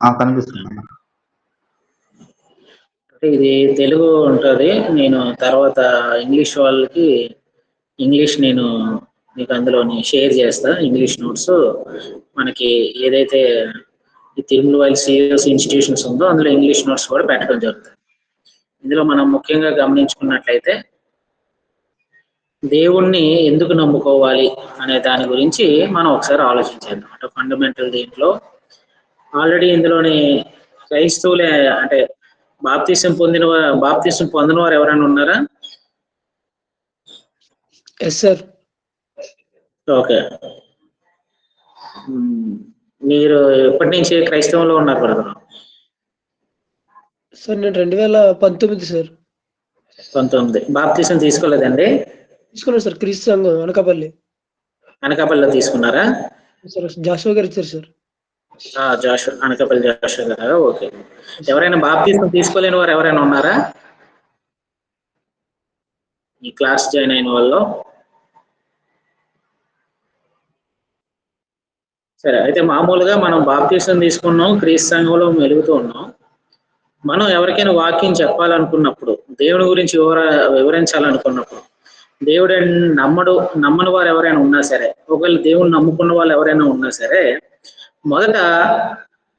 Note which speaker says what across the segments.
Speaker 1: కనిపిస్తుంది.
Speaker 2: ఇది తెలుగు ఉంటుంది. నేను తర్వాత ఇంగ్లీష్ వాళ్ళకి ఇంగ్లీష్ నేను మీకు అందులోని షేర్ చేస్తా. ఇంగ్లీష్ నోట్స్ మనకి ఏదైతే ఈ తిరుమల వైల్ సీరియస్ ఇన్స్టిట్యూషన్స్ ఉందో అందులో ఇంగ్లీష్ నోట్స్ కూడా పెట్టడం జరుగుతుంది. ఇందులో మనం ముఖ్యంగా గమనించుకున్నట్లయితే దేవుణ్ణి ఎందుకు నమ్ముకోవాలి అనే దాని గురించి మనం ఒకసారి ఆలోచించేద్దాం. అంటే ఫండమెంటల్ దీంట్లో ఆల్రెడీ ఇందులోని క్రైస్తవులే అంటే బాప్తిసం పొందిన వారు ఎవరైనా ఉన్నారా?
Speaker 3: Yes sir.
Speaker 2: ఓకే. మీరు ఎప్పటి నుంచి క్రైస్తవంలో ఉన్నారు బ్రదర్?
Speaker 3: సార్ నేను 2019 సార్.
Speaker 2: 19. బాప్తిసం తీసుకోలేదండి?
Speaker 3: తీసుకున్నాను సార్. క్రీస్తు సంఘం
Speaker 2: అనకాపల్లిలో తీసుకున్నారా?
Speaker 3: సార్ జాషువా గారు ఇచ్చారు సార్.
Speaker 2: అనకాపల్లి జాషువా గారు. ఓకే. ఎవరైనా బాప్తిసం తీసుకోలేని వారు ఎవరైనా ఉన్నారా ఈ క్లాస్ జాయిన్ అయిన వాళ్ళు? సరే, అయితే మామూలుగా మనం బాప్తిసం తీసుకున్నాం, క్రీస్తు సంఘంలో మెలుగుతూ ఉన్నాం. మనం ఎవరికైనా వాక్యం చెప్పాలనుకున్నప్పుడు, దేవుని గురించి వివరించాలనుకున్నప్పుడు, దేవుడు నమ్మని వారు ఎవరైనా ఉన్నా సరే, ఒకవేళ దేవుని నమ్ముకున్న వాళ్ళు ఎవరైనా ఉన్నా సరే, మొదట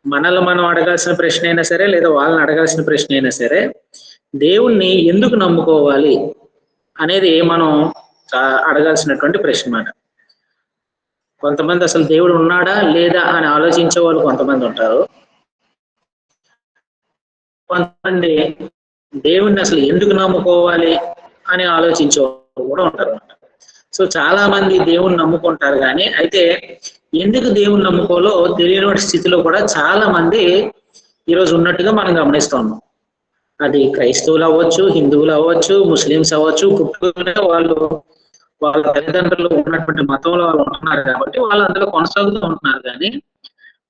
Speaker 2: మనల్ని మనం అడగాల్సిన ప్రశ్న అయినా సరే, లేదా వాళ్ళని అడగాల్సిన ప్రశ్న అయినా సరే, దేవుణ్ణి ఎందుకు నమ్ముకోవాలి అనేది మనం అడగాల్సినటువంటి ప్రశ్న మాట. కొంతమంది అసలు దేవుడు ఉన్నాడా లేదా అని ఆలోచించే వాళ్ళు కొంతమంది ఉంటారు. కొంతమంది దేవుణ్ణి అసలు ఎందుకు నమ్ముకోవాలి అని ఆలోచించే వాళ్ళు కూడా ఉంటారు. సో చాలా మంది దేవుణ్ణి నమ్ముకుంటారు, కానీ అయితే ఎందుకు దేవుణ్ణి నమ్ముకోవాలో తెలియని స్థితిలో కూడా చాలా మంది ఈరోజు ఉన్నట్టుగా మనం గమనిస్తున్నాం. అది క్రైస్తవులు అవ్వచ్చు, హిందువులు అవ్వచ్చు, ముస్లిమ్స్ అవ్వచ్చు. పుట్టుకనే వాళ్ళు వాళ్ళ తల్లిదండ్రులు ఉన్నటువంటి మతంలో వాళ్ళు ఉంటున్నారు కాబట్టి వాళ్ళు అందులో కొనసాగుతూ ఉంటున్నారు. కానీ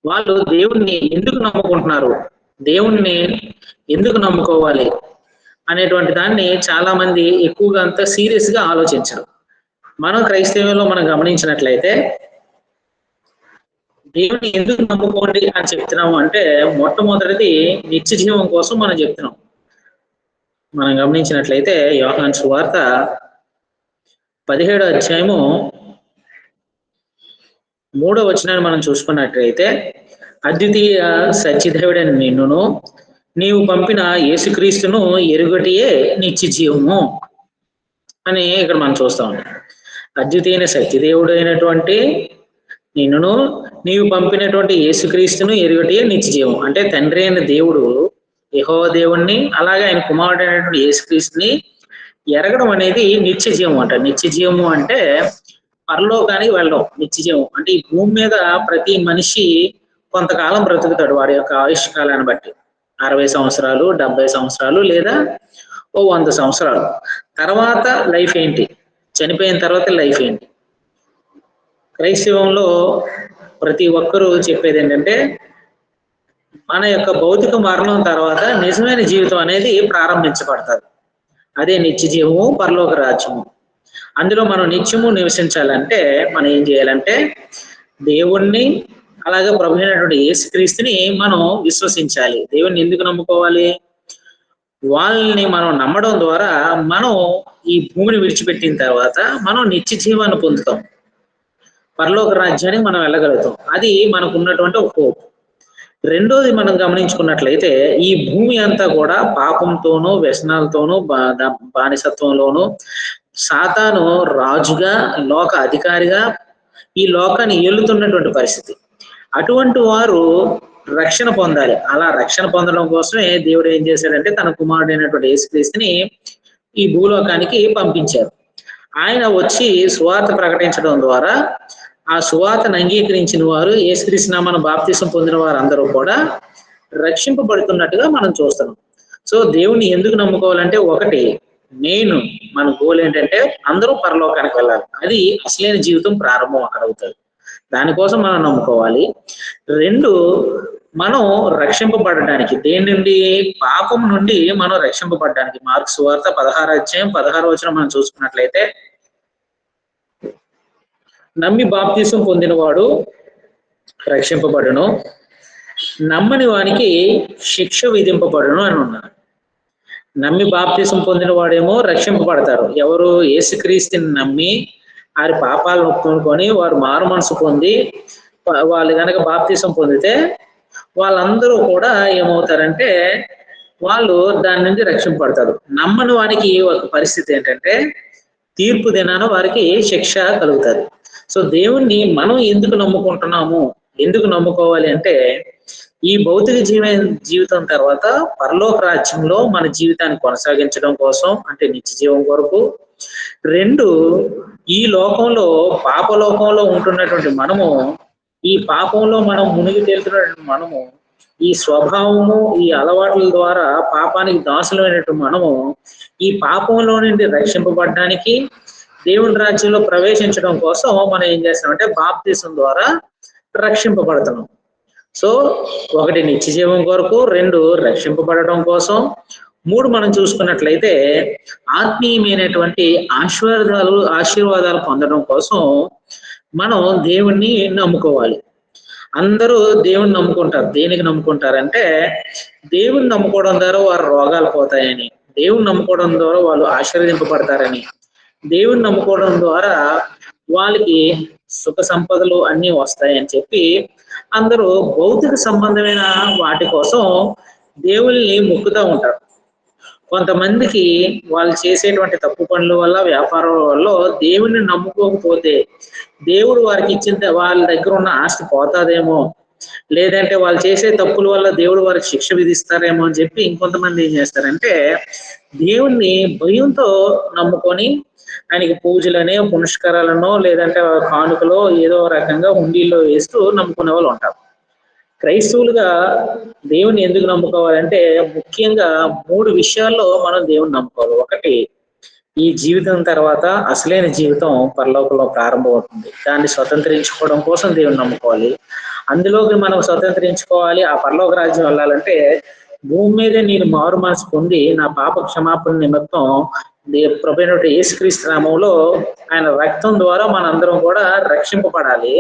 Speaker 2: వాళ్ళు దేవుణ్ణి ఎందుకు నమ్ముకుంటున్నారు, దేవుణ్ణి ఎందుకు నమ్ముకోవాలి అనేటువంటి దాన్ని చాలా మంది ఎక్కువగా అంత సీరియస్ గా ఆలోచించరు. మనం క్రైస్తవంలో మనం గమనించినట్లయితే దేవుని ఎందుకు నమ్ముకోండి అని చెప్తున్నాము అంటే, మొట్టమొదటిది నిత్య జీవం కోసం మనం చెప్తున్నాం. మనం గమనించినట్లయితే యోహాను సువార్త 17వ అధ్యాయము 3వ వచనాన్ని మనం చూసుకున్నట్లయితే, అద్వితీయ సత్యదేవుడైన నిన్నును నీవు పంపిన యేసుక్రీస్తును ఎరుగటియే నిత్య జీవము అని ఇక్కడ మనం చూస్తా ఉన్నాం. అద్వితీయ సత్యదేవుడు అయినటువంటి నిన్నును నీవు పంపినటువంటి యేసుక్రీస్తును ఎరుగటియే నిత్య జీవం. అంటే తండ్రి అయిన దేవుడు యెహోవా దేవుణ్ణి, అలాగే ఆయన కుమారుడు అయినటువంటి యేసుక్రీస్తుని ఎరగడం అనేది నిత్య జీవం అంట. నిత్య జీవము అంటే పరలోకానికి వెళ్ళడం నిత్య జీవం. అంటే ఈ భూమి మీద ప్రతి మనిషి కొంతకాలం బ్రతుకుతాడు వాడి యొక్క ఆయుష్ కాలాన్ని బట్టి. 60 సంవత్సరాలు, 70 సంవత్సరాలు, లేదా 100 సంవత్సరాలు. తర్వాత లైఫ్ ఏంటి, చనిపోయిన తర్వాత లైఫ్ ఏంటి? క్రైస్తవంలో ప్రతి ఒక్కరూ చెప్పేది ఏంటంటే, మన యొక్క భౌతిక మరణం తర్వాత నిజమైన జీవితం అనేది ప్రారంభించబడుతుంది. అదే నిత్య జీవము, పరలోక రాజ్యము. అందులో మనం నిత్యము నివసించాలంటే మనం ఏం చేయాలంటే, దేవుణ్ణి అలాగే ప్రభు అయినటువంటి యేసుక్రీస్తుని మనం విశ్వసించాలి. దేవుణ్ణి ఎందుకు నమ్ముకోవాలి? వాళ్ళని మనం నమ్మడం ద్వారా మనం ఈ భూమిని విడిచిపెట్టిన తర్వాత మనం నిత్య జీవాన్ని పొందుతాం, పరలోక రాజ్యానికి మనం వెళ్ళగలుగుతాం. అది మనకు ఉన్నటువంటి ఒక హోప్. రెండోది మనం గమనించుకున్నట్లయితే, ఈ భూమి అంతా కూడా పాపంతోనూ, వ్యసనాలతోనూ, బానిసత్వంలోనూ, సాతాను రాజుగా, లోక అధికారిగా ఈ లోకాన్ని ఏలుతున్నటువంటి పరిస్థితి. అటువంటి వారు రక్షణ పొందాలి. అలా రక్షణ పొందడం కోసమే దేవుడు ఏం చేశాడంటే, తన కుమారుడైనటువంటి యేసుక్రీస్తుని ఈ భూలోకానికి పంపించారు. ఆయన వచ్చి సువార్త ప్రకటించడం ద్వారా ఆ సువార్తను అంగీకరించిన వారు, యేసుక్రీస్తు నామమున బాప్తిసం పొందిన వారు అందరూ కూడా రక్షింపబడుతున్నట్టుగా మనం చూస్తున్నాం. సో దేవుణ్ణి ఎందుకు నమ్ముకోవాలంటే, ఒకటి మన గోల్ ఏంటంటే అందరూ పరలోకానికి వెళ్ళాలి. అది అసలైన జీవితం ప్రారంభం అక్కడ అవుతుంది. దానికోసం మనం నమ్ముకోవాలి. 2, మనం రక్షింపబడడానికి, దేని నుండి? పాపం నుండి మనం రక్షింపబడడానికి. మార్కు సువార్త 16వ అధ్యాయం 16వ వచనం మనం చూసుకున్నట్లయితే, నమ్మి బాప్తిసం పొందినవాడు రక్షింపబడును, నమ్మని వానికి శిక్ష విధింపబడును అని ఉన్నారు. నమ్మి బాప్తిసం పొందిన వాడేమో రక్షింపబడతారు. ఎవరు? యేసుక్రీస్తుని నమ్మి వారి పాపాలను ఒప్పుకొని వారు మారు మనసు పొంది వాళ్ళు కనుక బాప్తిసం పొందితే వాళ్ళందరూ కూడా ఏమవుతారంటే వాళ్ళు దాని నుంచి రక్షింపబడతారు. నమ్మని వారికి ఒక పరిస్థితి ఏంటంటే తీర్పు దినాన వారికి శిక్ష కలుగుతుంది. సో దేవుణ్ణి మనం ఎందుకు నమ్ముకుంటున్నాము, ఎందుకు నమ్ముకోవాలి అంటే ఈ భౌతిక జీవితం తర్వాత పరలోక రాజ్యంలో మన జీవితాన్ని కొనసాగించడం కోసం, అంటే నిత్య జీవం కొరకు. 2, ఈ లోకంలో పాపలోకంలో ఉంటున్నటువంటి మనము, ఈ పాపంలో మనం మునిగి తేలుతున్నటువంటి మనము, ఈ స్వభావము ఈ అలవాట్ల ద్వారా పాపానికి దాసులమైనటువంటి మనము ఈ పాపంలో నుండి రక్షింపబడడానికి, దేవుని రాజ్యంలో ప్రవేశించడం కోసం మనం ఏం చేస్తామంటే బాప్తిసం ద్వారా రక్షింపబడుతున్నాం. సో 1 నిత్య జీవం కొరకు, 2 రక్షింపబడటం కోసం, 3 మనం చూసుకున్నట్లయితే ఆత్మీయమైనటువంటి ఆశీర్వాదాలు పొందడం కోసం మనం దేవుణ్ణి నమ్ముకోవాలి. అందరూ దేవుణ్ణి నమ్ముకుంటారు. దేనికి నమ్ముకుంటారంటే దేవుణ్ణి నమ్ముకోవడం ద్వారా వారి రోగాలు పోతాయని, దేవుణ్ణి నమ్ముకోవడం ద్వారా వాళ్ళు ఆశీర్వదింపబడతారని, దేవుణ్ణి నమ్ముకోవడం ద్వారా వాళ్ళకి సుఖ సంపదలు అన్నీ వస్తాయని చెప్పి అందరూ భౌతిక సంబంధమైన వాటి కోసం దేవుల్ని మొక్కుతూ ఉంటారు. కొంతమందికి వాళ్ళు చేసేటువంటి తప్పు పనుల వల్ల, వ్యాపారాల వల్ల దేవుణ్ణి నమ్ముకోకపోతే దేవుడు వారికి ఇచ్చిన వాళ్ళ దగ్గర ఉన్న ఆస్తి పోతాదేమో, లేదంటే వాళ్ళు చేసే తప్పుల వల్ల దేవుడు వారికి శిక్ష విధిస్తారేమో అని చెప్పి ఇంకొంతమంది ఏం చేస్తారంటే దేవుణ్ణి భయంతో నమ్ముకొని ఆయనకి పూజలనే, పునస్కారాలనో, లేదంటే కానుకలో ఏదో రకంగా హుండీల్లో వేస్తూ నమ్ముకునే వాళ్ళు ఉంటారు. క్రైస్తవులుగా దేవుని ఎందుకు నమ్ముకోవాలంటే ముఖ్యంగా 3 విషయాల్లో మనం దేవుని నమ్ముకోవాలి. 1, ఈ జీవితం తర్వాత అసలైన జీవితం పరలోకంలో ప్రారంభమవుతుంది. దాన్ని స్వతంత్రించుకోవడం కోసం దేవుని నమ్ముకోవాలి. అందులోకి మనం స్వతంత్రించుకోవాలి, ఆ పరలోక రాజ్యం వెళ్ళాలంటే భూమి మీదే నేను మారు మనసు పొంది నా పాప క్షమాపణ నిమిత్తం ప్రభువైన యేసుక్రీస్తు నామములో ఆయన రక్తం ద్వారా మనందరం కూడా రక్షింపబడాలి.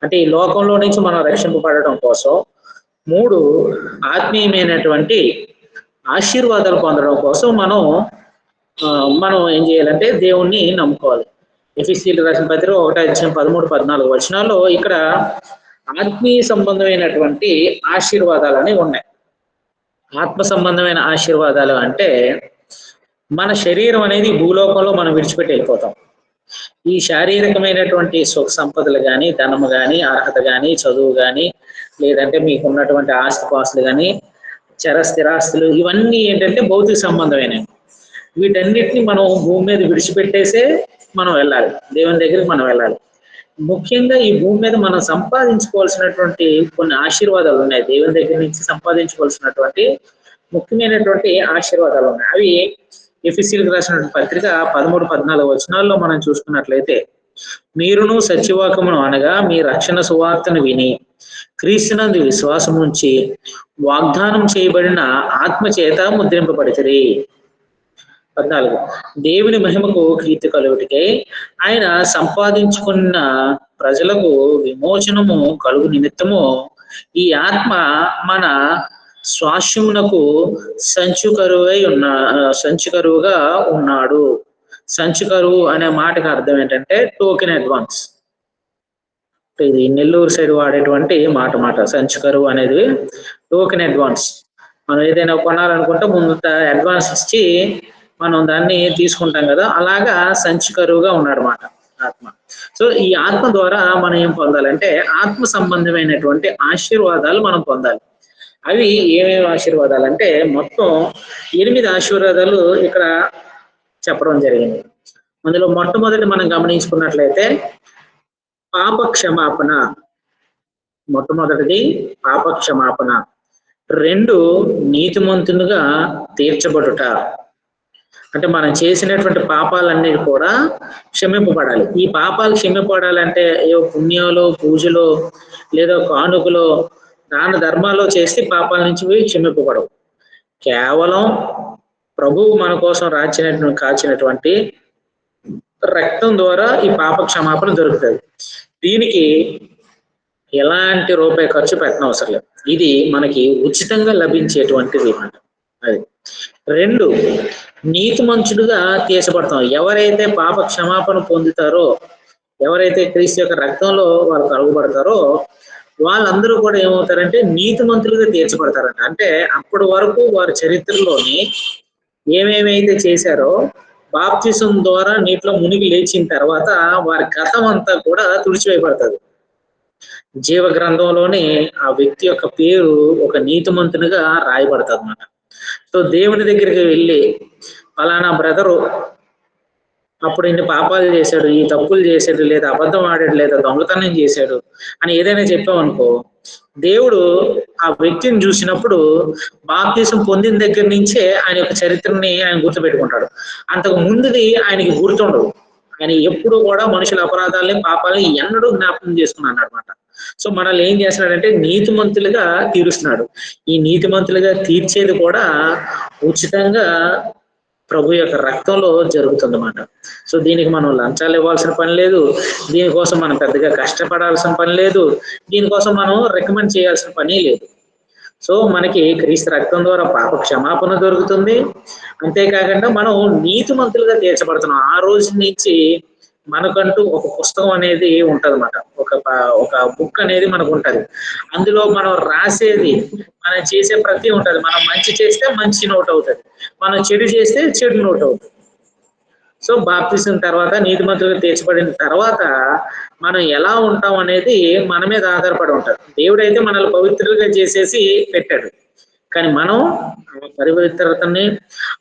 Speaker 2: అంటే ఈ లోకంలో నుంచి మనం రక్షింపబడటం కోసం. 3, ఆత్మీయమైనటువంటి ఆశీర్వాదాలు పొందడం కోసం మనం ఏం చేయాలంటే దేవుణ్ణి నమ్ముకోవాలి. ఎఫెసీయులకు రాసిన పత్రిక 1:13-14 వచనాల్లో ఇక్కడ ఆత్మీయ సంబంధమైనటువంటి ఆశీర్వాదాలు అనేవి ఉన్నాయి. ఆత్మ సంబంధమైన ఆశీర్వాదాలు అంటే మన శరీరం అనేది భూలోకంలో మనం విడిచిపెట్టి వెళ్ళిపోతాం. ఈ శారీరకమైనటువంటి సుఖ సంపదలు కానీ, ధనము కానీ, అర్హత కానీ, చదువు కానీ, లేదంటే మీకు ఉన్నటువంటి ఆస్తిపాస్తులు కానీ, స్థిరాస్తులు, ఇవన్నీ ఏంటంటే భౌతిక సంబంధమైనవి. వీటన్నిటిని మనం భూమి మీద విడిచిపెట్టేసే మనం వెళ్ళాలి, దేవుని దగ్గరికి మనం వెళ్ళాలి. ముఖ్యంగా ఈ భూమి మీద మనం సంపాదించుకోవాల్సినటువంటి కొన్ని ఆశీర్వాదాలు ఉన్నాయి. దేవుని దగ్గర నుంచి సంపాదించుకోవాల్సినటువంటి ముఖ్యమైనటువంటి ఆశీర్వాదాలు ఉన్నాయి. అవి ఎఫెసీయులకు రాసిన పత్రిక 13-14 వచనాల్లో మనం చూసుకున్నట్లయితే, మీరును సత్యవాక్యమును అనగా మీ రక్షణ సువార్తను విని క్రీస్తునందు విశ్వాసం ఉంచి వాగ్దానం చేయబడిన ఆత్మ చేత ముద్రింపబడితిరి. 14, దేవుని మహిమకు కీర్తి కలుగుటకై ఆయన సంపాదించుకున్న ప్రజలకు విమోచనము కలుగు నిమిత్తము ఈ ఆత్మ మన స్వాస్యమునకు సంచుకరువుగా ఉన్నాడు. సంచుకరువు అనే మాటకు అర్థం ఏంటంటే టోకెన్ అడ్వాన్స్. ఇది నెల్లూరు సైడ్ వాడేటువంటి మాట. సంచుకరువు అనేది టోకెన్ అడ్వాన్స్. మనం ఏదైనా కొనాలనుకుంటే ముందు అడ్వాన్స్ ఇచ్చి మనం దాన్ని తీసుకుంటాం కదా, అలాగా సంచుకరువుగా ఉన్నాడన్నమాట ఆత్మ. సో ఈ ఆత్మ ద్వారా మనం ఏం పొందాలంటే ఆత్మ సంబంధమైనటువంటి ఆశీర్వాదాలు మనం పొందాలి. అవి ఏమేమి ఆశీర్వాదాలు అంటే మొత్తం 8 ఆశీర్వాదాలు ఇక్కడ చెప్పడం జరిగింది. అందులో మొట్టమొదటి మనం గమనించుకున్నట్లయితే పాప క్షమాపణ. మొట్టమొదటిది పాప క్షమాపణ. 2, నీతిమంతునిగా తీర్చబడుట. అంటే మనం చేసినటువంటి పాపాలన్నీ కూడా క్షమింపబడాలి. ఈ పాపాలు క్షమింపబడాలంటే ఏవో పుణ్యాలు, పూజలు, లేదా కానుకలు, దాన ధర్మాలు చేస్తే పాపాల నుంచి క్షమింపబడవు. కేవలం ప్రభువు మన కోసం కాచినటువంటి రక్తం ద్వారా ఈ పాప క్షమాపణ దొరుకుతుంది. దీనికి ఎలాంటి రూపాయి ఖర్చు పెట్టనవసరం లేదు. ఇది మనకి ఉచితంగా లభించేటువంటిది అన్నమాట. అది 2 నీతిమంతుడుగా తీర్చబడతాం. ఎవరైతే పాప క్షమాపణ పొందుతారో, ఎవరైతే క్రీస్తు యొక్క రక్తంలో వాళ్ళు కడుగబడతారో వాళ్ళందరూ కూడా ఏమవుతారంటే నీతిమంతులుగా తీర్చబడతారంట. అంటే అప్పటి వరకు వారి చరిత్రలోని ఏమేమైతే చేశారో బాప్తిసం ద్వారా నీటిలో మునిగి లేచిన తర్వాత వారి గతం అంతా కూడా తుడిచివేయబడుతుంది. జీవ గ్రంథంలోనే ఆ వ్యక్తి యొక్క పేరు ఒక నీతిమంతునిగా రాయబడుతుంది అన్నమాట. సో దేవుని దగ్గరికి వెళ్ళి ఫలానా బ్రదరు అప్పుడు ఇన్ని పాపాలు చేశాడు, ఈ తప్పులు చేశాడు, లేదా అబద్ధం ఆడాడు, లేదా దొంగతనం చేశాడు అని ఏదైనా చెప్పామనుకో, దేవుడు ఆ వ్యక్తిని చూసినప్పుడు బాప్తిసం పొందిన దగ్గర నుంచే ఆయన యొక్క చరిత్రని ఆయన గుర్తుపెట్టుకుంటాడు. అంతకు ముందుది ఆయనకి గుర్తుండదు. ఆయన ఎప్పుడు కూడా మనుషుల అపరాధాలని పాపాలని ఎన్నడూ జ్ఞాపకం చేసుకున్నాడు అనమాట. సో మనల్ని ఏం చేస్తున్నాడంటే నీతిమంతులుగా తీరుస్తున్నాడు. ఈ నీతిమంతులుగా తీర్చేది కూడా ఉచితంగా ప్రభు యొక్క రక్తంలో జరుగుతుందన్నమాట. సో దీనికి మనం లంచాలు ఇవ్వాల్సిన పని లేదు, దీనికోసం మనం పెద్దగా కష్టపడాల్సిన పని లేదు, దీనికోసం మనం రికమెండ్ చేయాల్సిన పని లేదు. సో మనకి క్రీస్తు రక్తం ద్వారా పాప క్షమాపణ దొరుకుతుంది. అంతేకాకుండా మనం నీతిమంతులుగా తీర్చబడుతున్నాం. ఆ రోజు నుంచి మనకంటూ ఒక పుస్తకం అనేది ఉంటదన్నమాట. ఒక బుక్ అనేది మనకు ఉంటది. అందులో మనం రాసేది, మనం చేసే ప్రతి ఉంటది. మనం మంచి చేస్తే మంచి నోట్ అవుతుంది, మనం చెడు చేస్తే చెడు నోట్ అవుతుంది. సో బాప్తిసం తర్వాత నీతిమంతులుగా తీర్చబడిన తర్వాత మనం ఎలా ఉంటాం అనేది మన మీద ఆధారపడి ఉంటుంది. దేవుడైతే మనల్ని పవిత్రులుగా చేసేసి పెట్టాడు, కానీ మనం ఆ పవిత్రతని,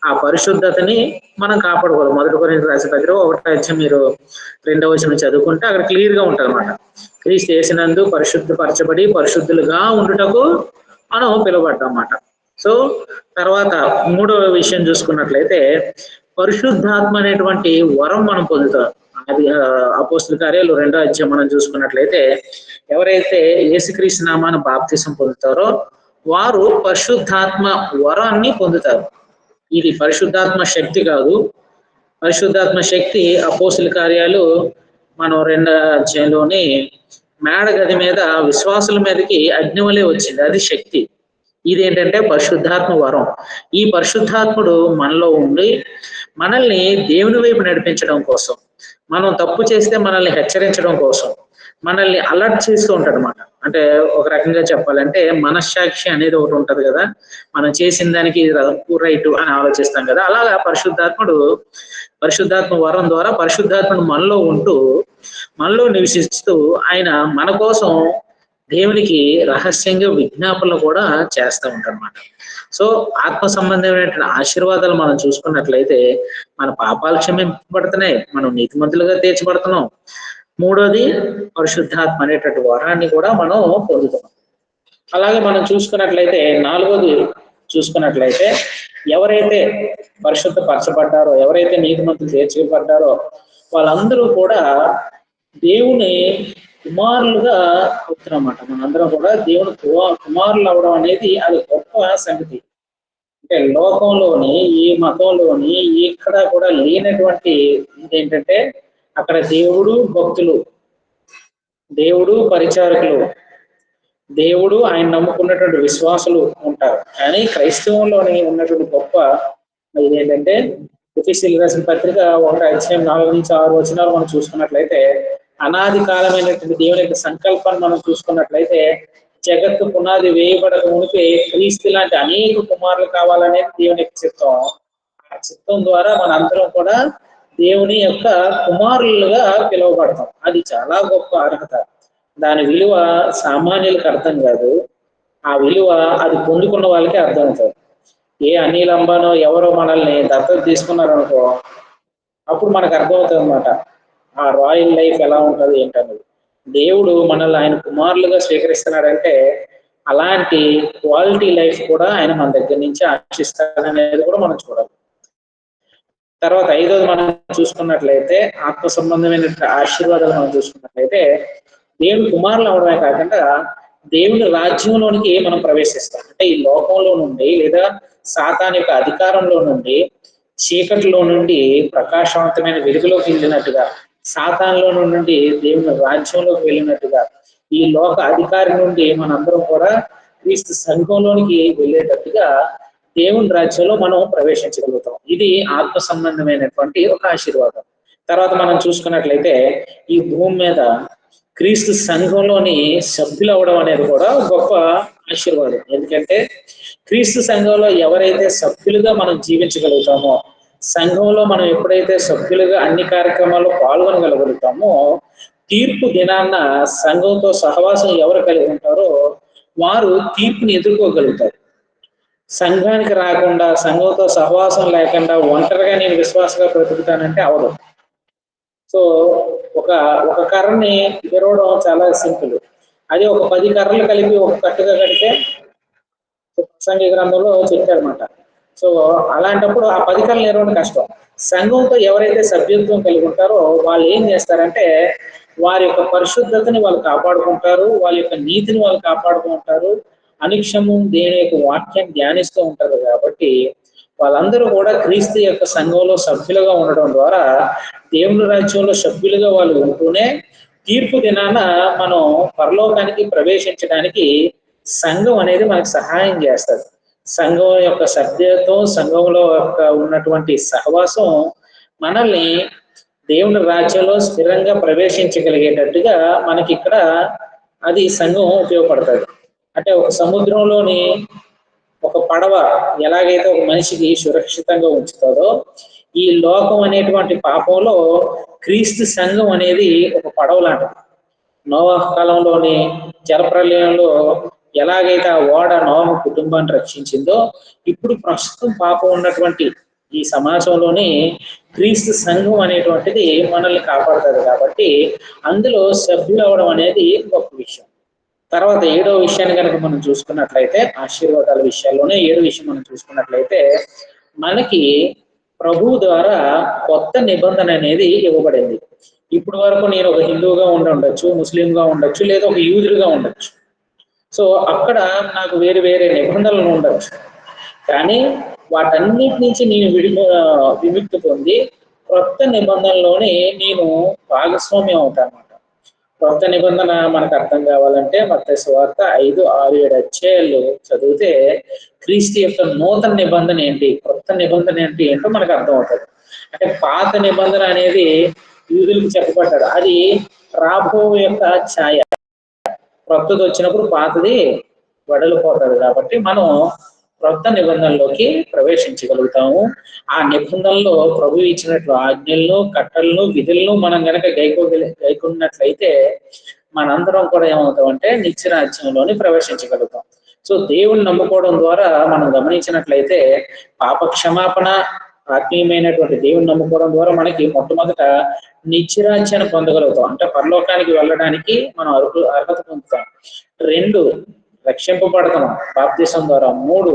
Speaker 2: ఆ పరిశుద్ధతని మనం కాపాడుకోవాలి. 1 కొరింథీయులకు రాసిన పత్రిక 1వ అధ్యాయం మీరు 2వ వచనం చదువుకుంటే అక్కడ క్లియర్ గా ఉంటుంది అన్నమాట. క్రీస్తు యేసునందు పరిశుద్ధపరచబడి పరిశుద్ధులుగా ఉండుటకు మనం పిలువబడ్డాం అన్నమాట. సో తర్వాత 3వ విషయం చూసుకున్నట్లయితే పరిశుద్ధాత్మ అనేటువంటి వరం మనం పొందుతాం. అది అపోస్తలుల కార్యాలు 2వ అధ్యాయం మనం చూసుకున్నట్లయితే ఎవరైతే యేసుక్రీస్తు నామాన బాప్తిసం పొందుతారో వారు పరిశుద్ధాత్మ వరాన్ని పొందుతారు. ఇది పరిశుద్ధాత్మ శక్తి కాదు. పరిశుద్ధాత్మ శక్తి అపోస్తలుల కార్యాలు మనం 2వ అధ్యాయంలోని మేడ గది మీద విశ్వాసుల మీదకి అగ్నివలే వచ్చింది, అది శక్తి. ఇదేంటంటే పరిశుద్ధాత్మ వరం. ఈ పరిశుద్ధాత్ముడు మనలో ఉండి మనల్ని దేవుని వైపు నడిపించడం కోసం, మనం తప్పు చేస్తే మనల్ని హెచ్చరించడం కోసం, మనల్ని అలర్ట్ చేస్తూ ఉంటాడు అనమాట. అంటే ఒక రకంగా చెప్పాలంటే మనశ్శాక్షి అనేది ఒకటి ఉంటది కదా, మనం చేసిన దానికి రైట్ అని ఆలోచిస్తాం కదా, అలాగా పరిశుద్ధాత్మ వరం ద్వారా పరిశుద్ధాత్మను మనలో ఉంటూ మనలో నివసిస్తూ ఆయన మన కోసం దేవునికి రహస్యంగా విజ్ఞాపనలు కూడా చేస్తూ ఉంటారు అన్నమాట. సో ఆత్మ సంబంధమైనటువంటి ఆశీర్వాదాలు మనం చూసుకున్నట్లయితే మన పాపాలు క్షమింపబడుతున్నాయి, మనం నీతిమంతులుగా తీర్చబడుతున్నాం. 3వది పరిశుద్ధాత్మ అనేటువంటి వరాన్ని కూడా మనం పొందుతున్నాం. అలాగే మనం చూసుకున్నట్లయితే 4వది చూసుకున్నట్లయితే ఎవరైతే పరిశుద్ధపరచబడ్డారో, ఎవరైతే నీతిమంతులు తీర్చబడ్డారో వాళ్ళందరూ కూడా దేవుని కుమారులుగా అవుతున్నమాట. మనందరం కూడా దేవుని కుమారులు అవడం అనేది అది గొప్ప సంగతి. అంటే లోకంలోని ఈ మతంలోని ఇక్కడ కూడా లేనటువంటి ఇదేంటంటే అక్కడ దేవుడు భక్తులు, దేవుడు పరిచారకులు, దేవుడు ఆయన నమ్ముకున్నటువంటి విశ్వాసులు ఉంటారు. కానీ క్రైస్తవంలోని ఉన్నటువంటి గొప్ప ఇదేంటంటే ఎఫెసీయులకు రాసిన పత్రిక 1వ అధ్యాయం 4 నుంచి 6 వచనాలు మనం చూసుకున్నట్లయితే అనాది కాలమైనటువంటి దేవుని యొక్క సంకల్పాన్ని మనం చూసుకున్నట్లయితే జగత్తు పునాది వేయబడక మునిపే క్రీస్తు లాంటి అనేక కుమారులు కావాలనేది దేవుని యొక్క చిత్తం. ఆ చిత్తం ద్వారా మనందరం కూడా దేవుని యొక్క కుమారులుగా పిలువబడతాం. అది చాలా గొప్ప అర్హత. దాని విలువ సామాన్యులకు అర్థం కాదు, ఆ విలువ అది పొందుకున్న వాళ్ళకి అర్థం అవుతుంది. ఏ అనిల్ అంబానో ఎవరో మనల్ని దత్తత తీసుకున్నారనుకో, అప్పుడు మనకు అర్థమవుతుంది అనమాట ఆ రాయల్ లైఫ్ ఎలా ఉంటుంది ఏంటనేది. దేవుడు మనల్ని ఆయన కుమారులుగా స్వీకరిస్తున్నాడంటే అలాంటి క్వాలిటీ లైఫ్ కూడా ఆయన మన దగ్గర నుంచి ఆశిస్తాడనేది కూడా మనం చూడాలి. తర్వాత 5వది మనం చూసుకున్నట్లయితే ఆత్మ సంబంధమైన ఆశీర్వాదాలు మనం చూసుకున్నట్లయితే దేవుని కుమారులు అవడమే కాకుండా దేవుని రాజ్యంలోనికి మనం ప్రవేశిస్తాం. అంటే ఈ లోకంలో నుండి లేదా సాతాను యొక్క అధికారంలో నుండి చీకటిలో నుండి ప్రకాశవంతమైన వెలుగులోకి వెళ్ళినట్టుగా, సాతానులో నుండి దేవుని రాజ్యంలోకి వెళ్ళినట్టుగా, ఈ లోక అధికారి నుండి మనందరం కూడా క్రీస్తు సంఘంలోనికి వెళ్ళేటట్టుగా దేవుని రాజ్యంలో మనం ప్రవేశించగలుగుతాం. ఇది ఆత్మ సంబంధమైనటువంటి ఒక ఆశీర్వాదం. తర్వాత మనం చూసుకున్నట్లయితే ఈ భూమి మీద క్రీస్తు సంఘంలోని సభ్యులు అవడం అనేది కూడా గొప్ప ఆశీర్వాదం. ఎందుకంటే క్రీస్తు సంఘంలో ఎవరైతే సభ్యులుగా మనం జీవించగలుగుతామో, సంఘంలో మనం ఎప్పుడైతే సభ్యులుగా అన్ని కార్యక్రమాల్లో పాల్గొనగలుగుతామో, తీర్పు దినాన్న సంఘంతో సహవాసం ఎవరు కలిగి ఉంటారో వారు తీర్పుని ఎదుర్కోగలుగుతారు. సంఘానికి రాకుండా, సంఘంతో సహవాసం లేకుండా ఒంటరిగా నేను విశ్వాసంగా బ్రతుకుతానంటే అవదు. సో ఒక ఒక కర్రని విరవడం చాలా సింపుల్. అది ఒక 10 కర్రలు కలిపి ఒక కట్టుగా కడితే ప్రసంగి గ్రంథంలో చెప్పారన్నమాట. సో అలాంటప్పుడు ఆ 10 కర్రలు నిర్వహణ కష్టం. సంఘంతో ఎవరైతే సభ్యత్వం కలిగి ఉంటారో వాళ్ళు ఏం చేస్తారంటే వారి యొక్క పరిశుద్ధతని వాళ్ళు కాపాడుకుంటారు, వాళ్ళ యొక్క నీతిని వాళ్ళు కాపాడుకుంటారు, అనుక్షము దేవుని యొక్క వాక్యాన్ని ధ్యానిస్తూ ఉంటారు. కాబట్టి వాళ్ళందరూ కూడా క్రీస్తు యొక్క సంఘంలో సభ్యులుగా ఉండడం ద్వారా దేవుని రాజ్యంలో సభ్యులుగా వాళ్ళు ఉంటూనే తీర్పు దినాన మనం పరలోకానికి ప్రవేశించడానికి సంఘం అనేది మనకు సహాయం చేస్తుంది. సంఘం యొక్క సభ్యత్వం, సంఘంలో యొక్క ఉన్నటువంటి సహవాసం మనల్ని దేవుని రాజ్యంలో స్థిరంగా ప్రవేశించగలిగేటట్టుగా మనకి ఇక్కడ అది సంఘం ఉపయోగపడుతుంది. అంటే ఒక సముద్రంలోని ఒక పడవ ఎలాగైతే ఒక మనిషికి సురక్షితంగా ఉంచుతుందో, ఈ లోకం అనేటువంటి పాపంలో క్రీస్తు సంఘం అనేది ఒక పడవ లాంటిది. నోవాహు కాలంలోని జలప్రలయంలో ఎలాగైతే ఆ ఓడ నోవాహు కుటుంబాన్ని రక్షించిందో, ఇప్పుడు ప్రస్తుతం పాపం ఉన్నటువంటి ఈ సమాజంలోని క్రీస్తు సంఘం అనేటువంటిది మనల్ని కాపాడుతుంది. కాబట్టి అందులో సభ్యులు అవడం అనేది గొప్ప విషయం. తర్వాత 7వ విషయాన్ని కనుక మనం చూసుకున్నట్లయితే, ఆశీర్వాదాల విషయాల్లోనే 7వ విషయం మనం చూసుకున్నట్లయితే, మనకి ప్రభువు ద్వారా కొత్త నిబంధన అనేది ఇవ్వబడింది. ఇప్పుడు వరకు నేను ఒక హిందువుగా ఉండొచ్చు, ముస్లింగా ఉండొచ్చు, లేదా ఒక యూదుడుగా ఉండొచ్చు. సో అక్కడ నాకు వేరే వేరే నిబంధనలు ఉండొచ్చు. కానీ వాటన్నిటి నుంచి నేను విముక్తి పొంది కొత్త నిబంధనలోనే నేను భాగస్వామ్యం అవుతాను. కొత్త నిబంధన మనకు అర్థం కావాలంటే మత్తయి సువార్త 5, 6, 7 అధ్యాయాలు చదివితే క్రీస్తు యొక్క నూతన నిబంధన ఏంటి, కొత్త నిబంధన ఏంటో మనకు అర్థం అవుతుంది. అంటే పాత నిబంధన అనేది యూదులకు చెప్పబడ్డాడు, అది రాబో యొక్క ఛాయ. కొత్తది వచ్చినప్పుడు పాతది వడలిపోతుంది. కాబట్టి మనం కొత్త నిబంధనలోకి ప్రవేశించగలుగుతాము. ఆ నిబంధనలో ప్రభు ఇచ్చినట్లు ఆజ్ఞలను, కట్టలను, విధులను మనం గనక గైకొన్నట్లయితే మనందరం కూడా ఏమవుతామంటే నిత్యరాజ్యంలోని ప్రవేశించగలుగుతాం. సో దేవుని నమ్ముకోవడం ద్వారా మనం గమనించినట్లయితే పాప క్షమాపణ, ఆత్మీయమైనటువంటి దేవుని నమ్ముకోవడం ద్వారా మనకి మొట్టమొదట నిత్యరాజ్యాన్ని పొందగలుగుతాం. అంటే పరలోకానికి వెళ్ళడానికి మనం అర్హత పొందుతాం. 2 రక్షింపబడతాం బాప్తిసం ద్వారా. 3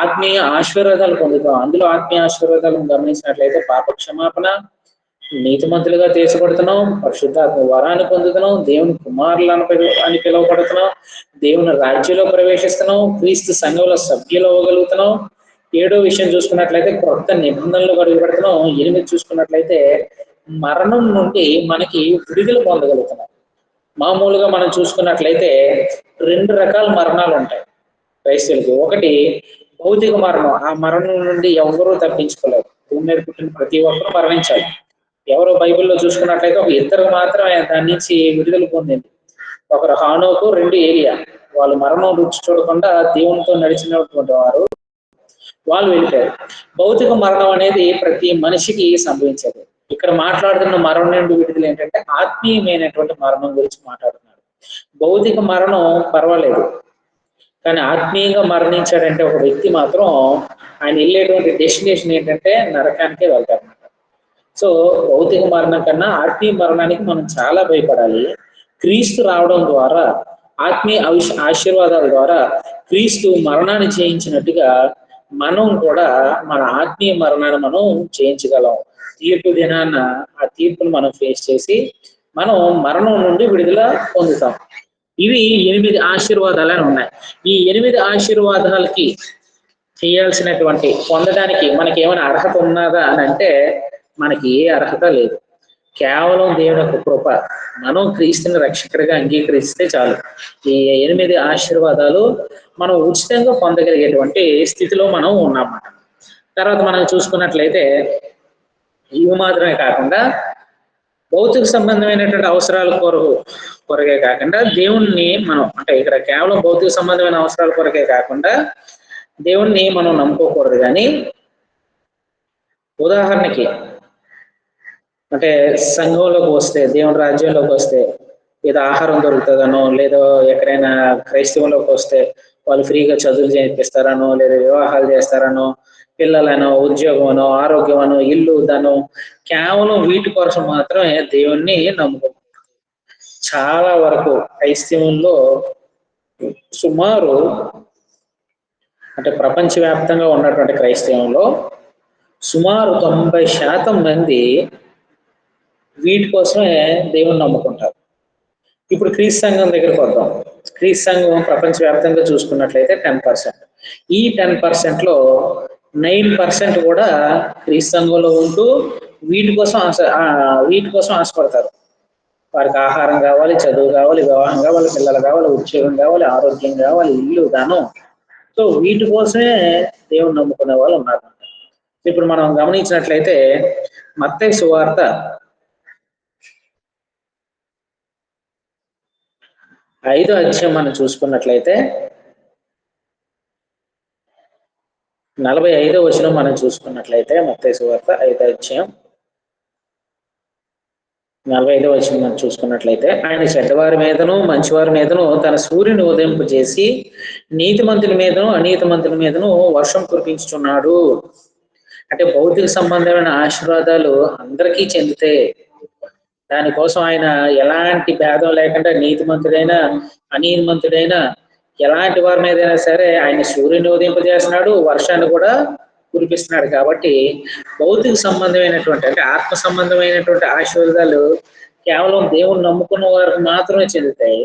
Speaker 2: ఆత్మీయ ఆశీర్వాదాలు పొందుతాం. అందులో ఆత్మీయ ఆశీర్వాదాలను గమనించినట్లయితే పాప క్షమాపణ, నీతిమంతులుగా తీర్చబడుతున్నాం, పరిశుద్ధాత్మ వరాన్ని పొందుతున్నాం, దేవుని కుమారులు అని పిలువబడుతున్నాం, దేవుని రాజ్యంలో ప్రవేశిస్తున్నాం, క్రీస్తు సంఘంలో సభ్యులు అవ్వగలుగుతున్నాం. 7వ విషయం చూసుకున్నట్లయితే కొత్త నిబంధనలు అడుగుపెడుతున్నాం. 8 చూసుకున్నట్లయితే మరణం నుండి మనకి విడుదల పొందగలుగుతున్నాం. మామూలుగా మనం చూసుకున్నట్లయితే 2 రకాల మరణాలు ఉంటాయి క్రైస్తవులకి. ఒకటి భౌతిక మరణం. ఆ మరణం నుండి ఎవరూ తప్పించుకోలేరు. భూమి మీద పుట్టిన ప్రతి ఒక్కరూ మరణించాలి. ఎవరో బైబిల్లో చూసుకున్నట్లయితే ఒక 2 మాత్రమే దాని నుంచి విడుదల పొందింది. ఒకరు హానోకు, 2 ఏలియా. వాళ్ళు మరణం రుచి చూడకుండా దేవునితో నడిచినటువంటి వారు, వాళ్ళు వెళ్ళిపోయారు. భౌతిక మరణం అనేది ప్రతి మనిషికి సంభవించేది. ఇక్కడ మాట్లాడుతున్న మరణం నుండి విడుదల ఏంటంటే ఆత్మీయమైనటువంటి మరణం గురించి మాట్లాడుతున్నారు. భౌతిక మరణం పర్వాలేదు, కానీ ఆత్మీయంగా మరణించాడంటే ఒక వ్యక్తి మాత్రం ఆయన వెళ్ళేటువంటి డెస్టినేషన్ ఏంటంటే నరకానికే వెళ్తారన్నమాట. సో భౌతిక మరణం కన్నా ఆత్మీయ మరణానికి మనం చాలా భయపడాలి. క్రీస్తు రావడం ద్వారా, ఆత్మీయ ఆశీర్వాదాల ద్వారా క్రీస్తు మరణాన్ని జయించినట్టుగా మనం కూడా మన ఆత్మీయ మరణాన్ని మనం జయించగలం. తీర్పు దినాన ఆ తీర్పును మనం ఫేస్ చేసి మనం మరణం నుండి విడుదల పొందుతాం. ఇవి 8 ఆశీర్వాదాలని ఉన్నాయి. ఈ 8 ఆశీర్వాదాలకి చేయాల్సినటువంటి పొందడానికి మనకి ఏమైనా అర్హత ఉన్నదా అని అంటే మనకి ఏ అర్హత లేదు. కేవలం దేవుని యొక్క కృప. మనం క్రీస్తుని రక్షకుడిగా అంగీకరిస్తే చాలు. ఈ 8 ఆశీర్వాదాలు మనం ఉచితంగా పొందగలిగేటువంటి స్థితిలో మనం ఉన్నామన్నమాట. తర్వాత మనం చూసుకున్నట్లయితే ఇవి మాత్రమే కాకుండా భౌతిక సంబంధమైనటువంటి అవసరాల కొరకే కాకుండా దేవుణ్ణి మనం అంటే ఇక్కడ కేవలం భౌతిక సంబంధమైన అవసరాల కొరకే కాకుండా దేవుణ్ణి మనం నమ్ముకోకూడదు. కానీ ఉదాహరణకి అంటే సంఘంలోకి వస్తే, దేవుని రాజ్యంలోకి వస్తే ఏదో ఆహారం దొరుకుతుందనో, లేదో ఎక్కడైనా క్రైస్తవంలోకి వస్తే వాళ్ళు ఫ్రీగా చదువులు చేపిస్తారనో, లేదా వివాహాలు చేస్తారనో, పిల్లలనో, ఉద్యోగమనో, ఆరోగ్యమనో, ఇల్లు దనో, కేవలం వీటి కోసం మాత్రమే దేవుణ్ణి నమ్ముకుంటారు. చాలా వరకు క్రైస్తవంలో సుమారు అంటే ప్రపంచవ్యాప్తంగా ఉన్నటువంటి క్రైస్తవంలో సుమారు 90% మంది వీటి కోసమే దేవుణ్ణి నమ్ముకుంటారు. ఇప్పుడు క్రీస్తు సంఘం దగ్గరికి వద్దాం. క్రీస్తు సంఘం ప్రపంచవ్యాప్తంగా చూసుకున్నట్లయితే 10%. ఈ 10%లో 9% కూడా క్రీస్తు సంఘంలో ఉంటూ వీటి కోసం ఆశపడతారు. వారికి ఆహారం కావాలి, చదువు కావాలి, వివాహం కావాలి, పిల్లలు కావాలి, ఉద్యోగం కావాలి, ఆరోగ్యం కావాలి, ఇల్లు ధనం. సో వీటి కోసమే దేవుణ్ణి నమ్ముకునే వాళ్ళు ఉన్నారు. ఇప్పుడు మనం గమనించినట్లయితే మత్తయి సువార్త 5వ అధ్యాయం మనం చూసుకున్నట్లయితే 45వ వచనం మనం చూసుకున్నట్లయితే మత్తయి సువార్త 5వ అధ్యాయం 45వ వచనం మనం చూసుకున్నట్లయితే ఆయన చెడ్డవారి మీదను మంచివారి మీదను తన సూర్యుని ఉదయింపజేసి నీతిమంతుల మీదను అనీతిమంతుల మీదను వర్షం కురిపించుచున్నాడు. అంటే భౌతిక సంబంధమైన ఆశీర్వాదాలు అందరికీ చెందితే దానికోసం ఆయన ఎలాంటి భేదం లేకుండా నీతిమంతుడైనా అనీతిమంతుడైనా ఎలాంటి వారి మీదైనా సరే ఆయన సూర్యుని ఉదయింపజేస్తున్నాడు, వర్షాన్ని కూడా కురిపిస్తున్నాడు. కాబట్టి భౌతిక సంబంధమైనటువంటి అంటే ఆత్మ సంబంధమైనటువంటి ఆశీర్వాదాలు కేవలం దేవుని నమ్ముకున్న వారికి మాత్రమే చెందుతాయి.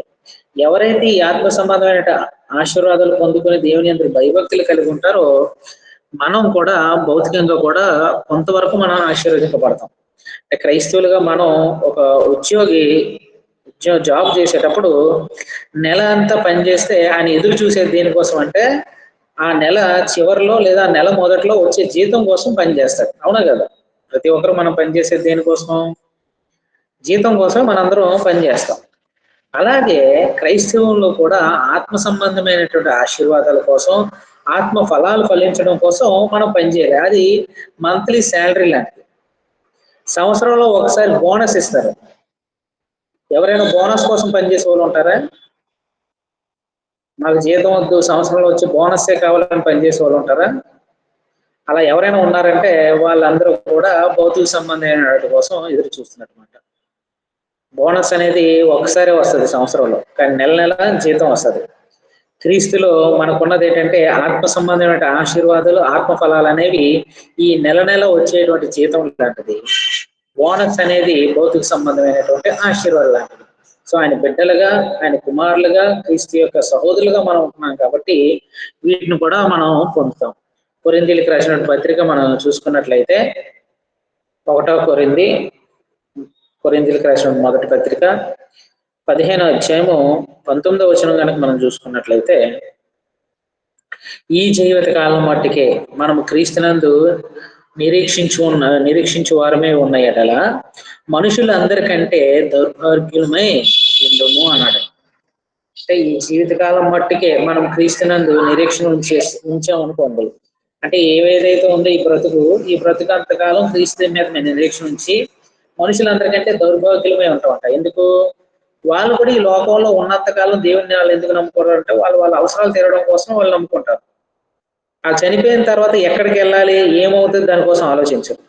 Speaker 2: ఎవరైతే ఈ ఆత్మ సంబంధమైన ఆశీర్వాదాలు పొందుకుని దేవుని యందు భయభక్తులు కలిగి ఉంటారో మనం కూడా భౌతికంగా కూడా కొంతవరకు మనం ఆశీర్వదింపబడతాం. అంటే క్రైస్తవులుగా మనం ఒక జాబ్ చేసేటప్పుడు నెల అంతా పనిచేస్తే ఆయన ఎదురు చూసేది దేనికోసం అంటే ఆ నెల చివరిలో లేదా నెల మొదట్లో వచ్చే జీతం కోసం పనిచేస్తాడు. అవునా కదా? ప్రతి ఒక్కరు మనం పనిచేసేది దేనికోసం? జీతం కోసం మనందరం పనిచేస్తాం. అలాగే క్రైస్తవంలో కూడా ఆత్మ సంబంధమైనటువంటి ఆశీర్వాదాల కోసం, ఆత్మ ఫలాలు ఫలించడం కోసం మనం పనిచేయాలి. అది మంత్లీ శాలరీ లాంటిది. సంవత్సరంలో ఒకసారి బోనస్ ఇస్తారు. ఎవరైనా బోనస్ కోసం పనిచేసే వాళ్ళు ఉంటారా? నాకు జీతం వద్దు, సంవత్సరంలో వచ్చి బోనస్సే కావాలని పనిచేసే వాళ్ళు ఉంటారా? అలా ఎవరైనా ఉన్నారంటే వాళ్ళందరూ కూడా భౌతిక సంబంధమైన వాటి కోసం ఎదురు చూస్తున్నమాట. బోనస్ అనేది ఒకసారి వస్తుంది సంవత్సరంలో, కానీ నెల నెల జీతం వస్తుంది. క్రీస్తులో మనకున్నది ఏంటంటే ఆత్మ సంబంధమైన ఆశీర్వాదాలు, ఆత్మ ఫలాలు అనేవి ఈ నెల నెల వచ్చేటువంటి జీతం లాంటిది. బోనస్ అనేది భౌతిక సంబంధమైనటువంటి ఆశీర్వాదం లాంటిది. సో ఆయన బిడ్డలుగా, ఆయన కుమారులుగా, క్రీస్తు యొక్క సహోదరులుగా మనం ఉంటున్నాం కాబట్టి వీటిని కూడా మనం పొందుతాం. కొరింథీయులకు రాసిన పత్రిక మనం చూసుకున్నట్లయితే 1వ కొరింథీయులకు రాసిన మొదటి పత్రిక 15వ అధ్యాయము 19వ వచనం కనుక మనం చూసుకున్నట్లయితే ఈ జీవిత కాలం మట్టుకే మనం క్రీస్తునందు నిరీక్షించు వారమే ఉన్న ఎడల మనుషులందరికంటే దౌర్భాగ్యులమై ఉండుము అన్నాడు. అంటే ఈ జీవితకాలం మట్టుకే మనం క్రీస్తునందు నిరీక్షణ ఉంచామనుకోండి, అంటే ఏదైతే ఉందో ఈ బ్రతుకు అంతకాలం క్రీస్తు మీద మేము నిరీక్షణ ఉంచి మనుషులందరికంటే దౌర్భాగ్యులమై ఉంటామంట. ఎందుకు? వాళ్ళు కూడా ఈ లోకంలో ఉన్నంతకాలం దేవుని వాళ్ళు ఎందుకు నమ్ముకోరు అంటే వాళ్ళ అవసరాలు తీరడం కోసం వాళ్ళు నమ్ముకుంటారు. ఆ చనిపోయిన తర్వాత ఎక్కడికి వెళ్ళాలి, ఏమవుతుంది దానికోసం ఆలోచించరు.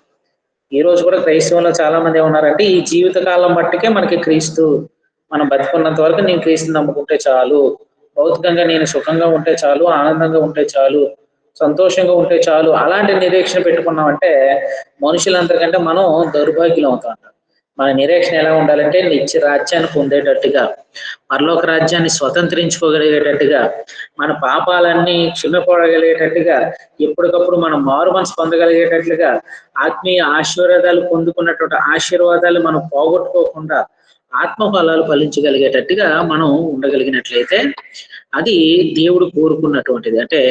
Speaker 2: ఈ రోజు కూడా క్రైస్తవంలో చాలా మంది ఏమన్నారంటే ఈ జీవితకాలం మట్టుకే మనకి క్రీస్తు, మనం బతికున్నంత వరకు నేను క్రీస్తుని నమ్ముకుంటే చాలు, భౌతికంగా నేను సుఖంగా ఉంటే చాలు, ఆనందంగా ఉంటే చాలు, సంతోషంగా ఉంటే చాలు, అలాంటి నిరీక్షణ పెట్టుకున్నామంటే మనుషులందరికంటే మనం దౌర్భాగ్యులం అవుతాం. మన నిరీక్షణ ఎలా ఉండాలంటే నిత్య రాజ్యాన్ని పొందేటట్టుగా, పరలోక రాజ్యాన్ని స్వతంత్రించుకోగలిగేటట్టుగా, మన పాపాలన్నీ క్షమింపగలిగేటట్టుగా, ఎప్పటికప్పుడు మనం మారు మనసు పొందగలిగేటట్లుగా, ఆత్మీయ ఆశీర్వాదాలు పొందుకున్నటువంటి ఆశీర్వాదాలు మనం పోగొట్టుకోకుండా ఆత్మ ఫలాలు ఫలించగలిగేటట్టుగా మనం ఉండగలిగినట్లయితే అది దేవుడు కోరుకున్నటువంటిది. అంటే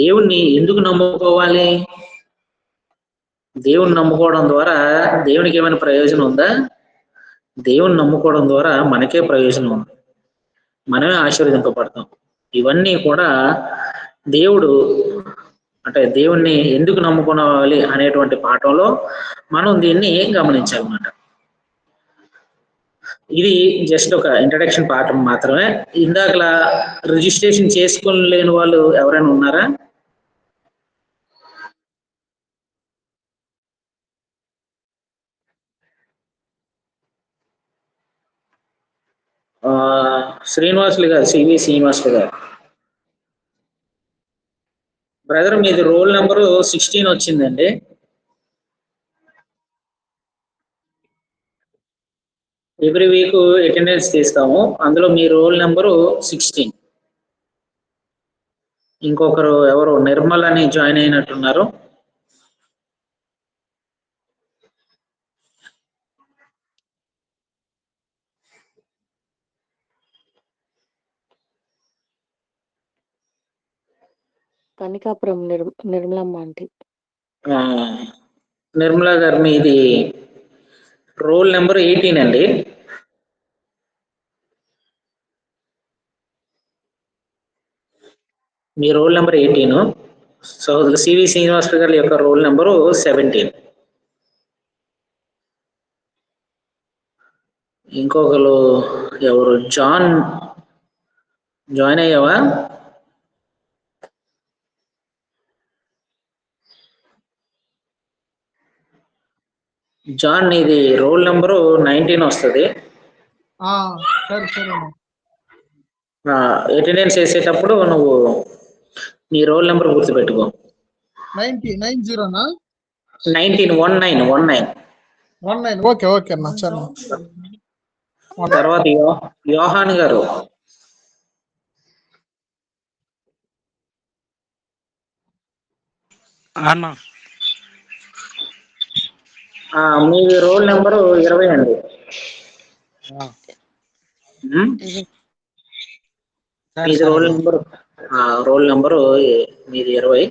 Speaker 2: దేవుణ్ణి ఎందుకు నమ్ముకోవాలి? దేవుణ్ణి నమ్ముకోవడం ద్వారా దేవునికి ఏమైనా ప్రయోజనం ఉందా? దేవుణ్ణి నమ్ముకోవడం ద్వారా మనకే ప్రయోజనం ఉంది. మనమే ఆశీర్వదింపబడతాం. ఇవన్నీ కూడా దేవుడు అంటే దేవుణ్ణి ఎందుకు నమ్ముకోవాలి అనేటువంటి పాఠంలో మనం దీన్ని గమనించాలన్నమాట. ఇది జస్ట్ ఒక ఇంట్రడక్షన్ పాఠం మాత్రమే. ఇందాకలా రిజిస్ట్రేషన్ చేసుకోలేని వాళ్ళు ఎవరైనా ఉన్నారా? శ్రీనివాసులు గారు, సివి శ్రీనివాసులు గారు. బ్రదర్ మీది రోల్ నెంబరు 16 వచ్చిందండి. ఎవ్రీ వీక్ అటెండెన్స్ తీస్తాము. అందులో మీ రోల్ నెంబరు 16. ఇంకొకరు ఎవరు నిర్మల్ అని జాయిన్ అయినట్టున్నారు.
Speaker 1: కనికాపురం నిర్మలమ్మ ఆంటీ.
Speaker 2: నిర్మలా గారు మీది రోల్ నెంబర్ 18 అండి. మీ roll number 18. So C V Srinivas గారి యొక్క రోల్ నెంబరు 17. ఇంకొకరు ఎవరు జాయిన్ అయ్యావా? జాన్ ఇది రోల్ నెంబరు 19 వస్తుంది. అటెండెన్స్ వేసేటప్పుడు నువ్వు నీ రోల్ నెంబర్ గుర్తుపెట్టుకో. 19.
Speaker 4: ఓకే ఓకే అన్న.
Speaker 2: తర్వాత యోహాన్ గారు.
Speaker 5: అన్నా
Speaker 2: మీ రోల్ నెంబరు 20 అండి. మీది రోల్ నెంబరు మీది 20.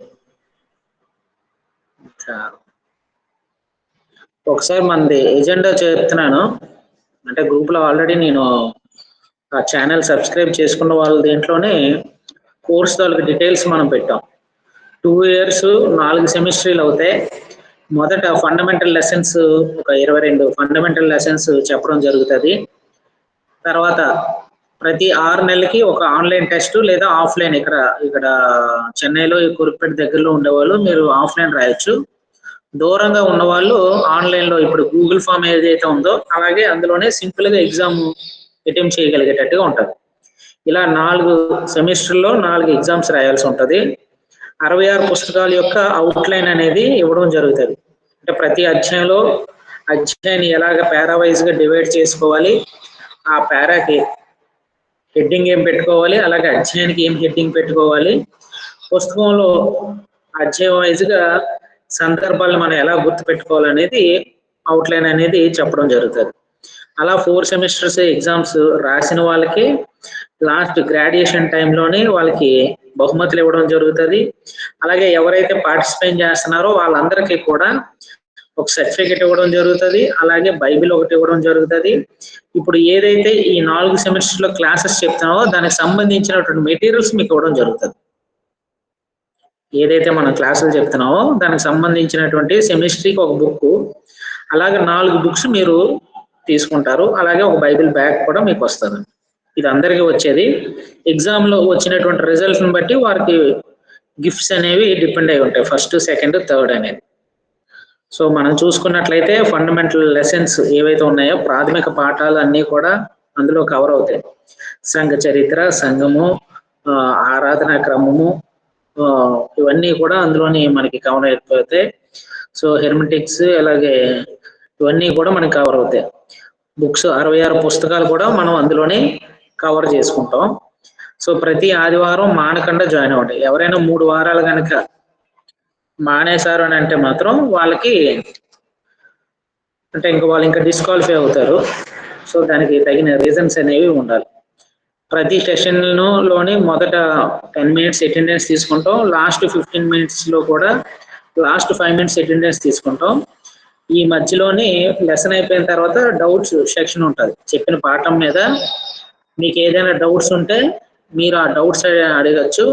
Speaker 2: ఒకసారి మనది ఎజెండా చెప్తున్నాను. అంటే గ్రూప్ లో ఆల్రెడీ నేను ఆ ఛానల్ సబ్స్క్రైబ్ చేసుకున్న వాళ్ళ దీంట్లోనే కోర్స్ తాలూకు డీటెయిల్స్ మనం పెట్టాం. 2 years 4 సెమిస్టర్లు అవుతాయి. మొదట ఫండమెంటల్ లెసన్స్ ఒక 22 ఫండమెంటల్ లెసన్స్ చెప్పడం జరుగుతుంది. తర్వాత ప్రతి 6 నెలలకి ఒక ఆన్లైన్ టెస్ట్ లేదా ఆఫ్లైన్. ఇక్కడ చెన్నైలో కురుపేట దగ్గరలో ఉండేవాళ్ళు మీరు ఆఫ్లైన్ రాయొచ్చు. దూరంగా ఉన్న వాళ్ళు ఆన్లైన్ లో ఇప్పుడు గూగుల్ ఫామ్ ఏదైతే ఉందో అలాగే అందులోనే సింపుల్ గా ఎగ్జామ్ అటెంప్ట్ చేయగలిగేటట్టుగా ఉంటుంది. ఇలా 4 సెమిస్టర్లో 4 ఎగ్జామ్స్ రాయాల్సి ఉంటుంది. 66 పుస్తకాల యొక్క అవుట్లైన్ అనేది ఇవ్వడం జరుగుతుంది. అంటే ప్రతి అధ్యాయాన్ని ఎలాగ పారా వైజ్ గా డివైడ్ చేసుకోవాలి, ఆ పారాకి హెడ్డింగ్ ఏం పెట్టుకోవాలి, అలాగే అధ్యాయానికి ఏం హెడ్డింగ్ పెట్టుకోవాలి, పుస్తకంలో అధ్యాయం వైజ్ గా సందర్భాలను మనం ఎలా గుర్తు పెట్టుకోవాలనేది అవుట్లైన్ అనేది చెప్పడం జరుగుతుంది. అలా 4 సెమిస్టర్స్ ఎగ్జామ్స్ రాసిన వాళ్ళకి లాస్ట్ గ్రాడ్యుయేషన్ టైంలోనే వాళ్ళకి బహుమతులు ఇవ్వడం జరుగుతుంది. అలాగే ఎవరైతే పార్టిసిపేట్ చేస్తున్నారో వాళ్ళందరికీ కూడా ఒక సర్టిఫికెట్ ఇవ్వడం జరుగుతుంది. అలాగే బైబిల్ ఒకటి ఇవ్వడం జరుగుతుంది. ఇప్పుడు ఏదైతే ఈ 4 సెమిస్టర్లో క్లాసెస్ చెప్తున్నామో దానికి సంబంధించినటువంటి మెటీరియల్స్ మీకు ఇవ్వడం జరుగుతుంది. ఏదైతే మనం క్లాసులు చెప్తున్నామో దానికి సంబంధించినటువంటి సెమిస్ట్రీకి ఒక బుక్, అలాగే 4 బుక్స్ మీరు తీసుకుంటారు. అలాగే ఒక బైబిల్ బ్యాగ్ కూడా మీకు వస్తుంది. ఇది అందరికీ వచ్చేది. ఎగ్జామ్ లో వచ్చినటువంటి రిజల్ట్స్ ని బట్టి వారికి గిఫ్ట్స్ అనేవి డిపెండ్ అయి ఉంటాయి, 1st, 2nd, 3rd అనేది. సో మనం చూసుకున్నట్లయితే ఫండమెంటల్ లెసన్స్ ఏవైతే ఉన్నాయో ప్రాథమిక పాఠాలు అన్నీ కూడా అందులో కవర్ అవుతాయి. సంఘ చరిత్ర, సంఘము, ఆరాధనా క్రమము, ఇవన్నీ కూడా అందులోని మనకి కవర్ అయిపోతాయి. సో హెర్మెటిక్స్, అలాగే ఇవన్నీ కూడా మనకి కవర్ అవుతాయి. బుక్స్ 66 పుస్తకాలు కూడా మనం అందులోనే కవర్ చేసుకుంటాం. సో ప్రతి ఆదివారం మానకుండా జాయిన్ అవ్వండి. ఎవరైనా 3 వారాలు కనుక మానేశారు అని అంటే మాత్రం వాళ్ళకి అంటే వాళ్ళు ఇంకా డిస్క్వాలిఫై అవుతారు. సో దానికి తగిన రీజన్స్ అనేవి ఉండాలి. ప్రతి సెషన్ లోని మొదట 10 మినిట్స్ అటెండెన్స్ తీసుకుంటాం. లాస్ట్ 15 మినిట్స్ లో కూడా లాస్ట్ 5 మినిట్స్ అటెండెన్స్ తీసుకుంటాం. ఈ మధ్యలోనే లెసన్ అయిపోయిన తర్వాత డౌట్స్ సెక్షన్ ఉంటుంది. చెప్పిన పాఠం మీద మీకు ఏదైనా డౌట్స్ ఉంటే మీరు ఆ డౌట్స్ అడగచ్చు.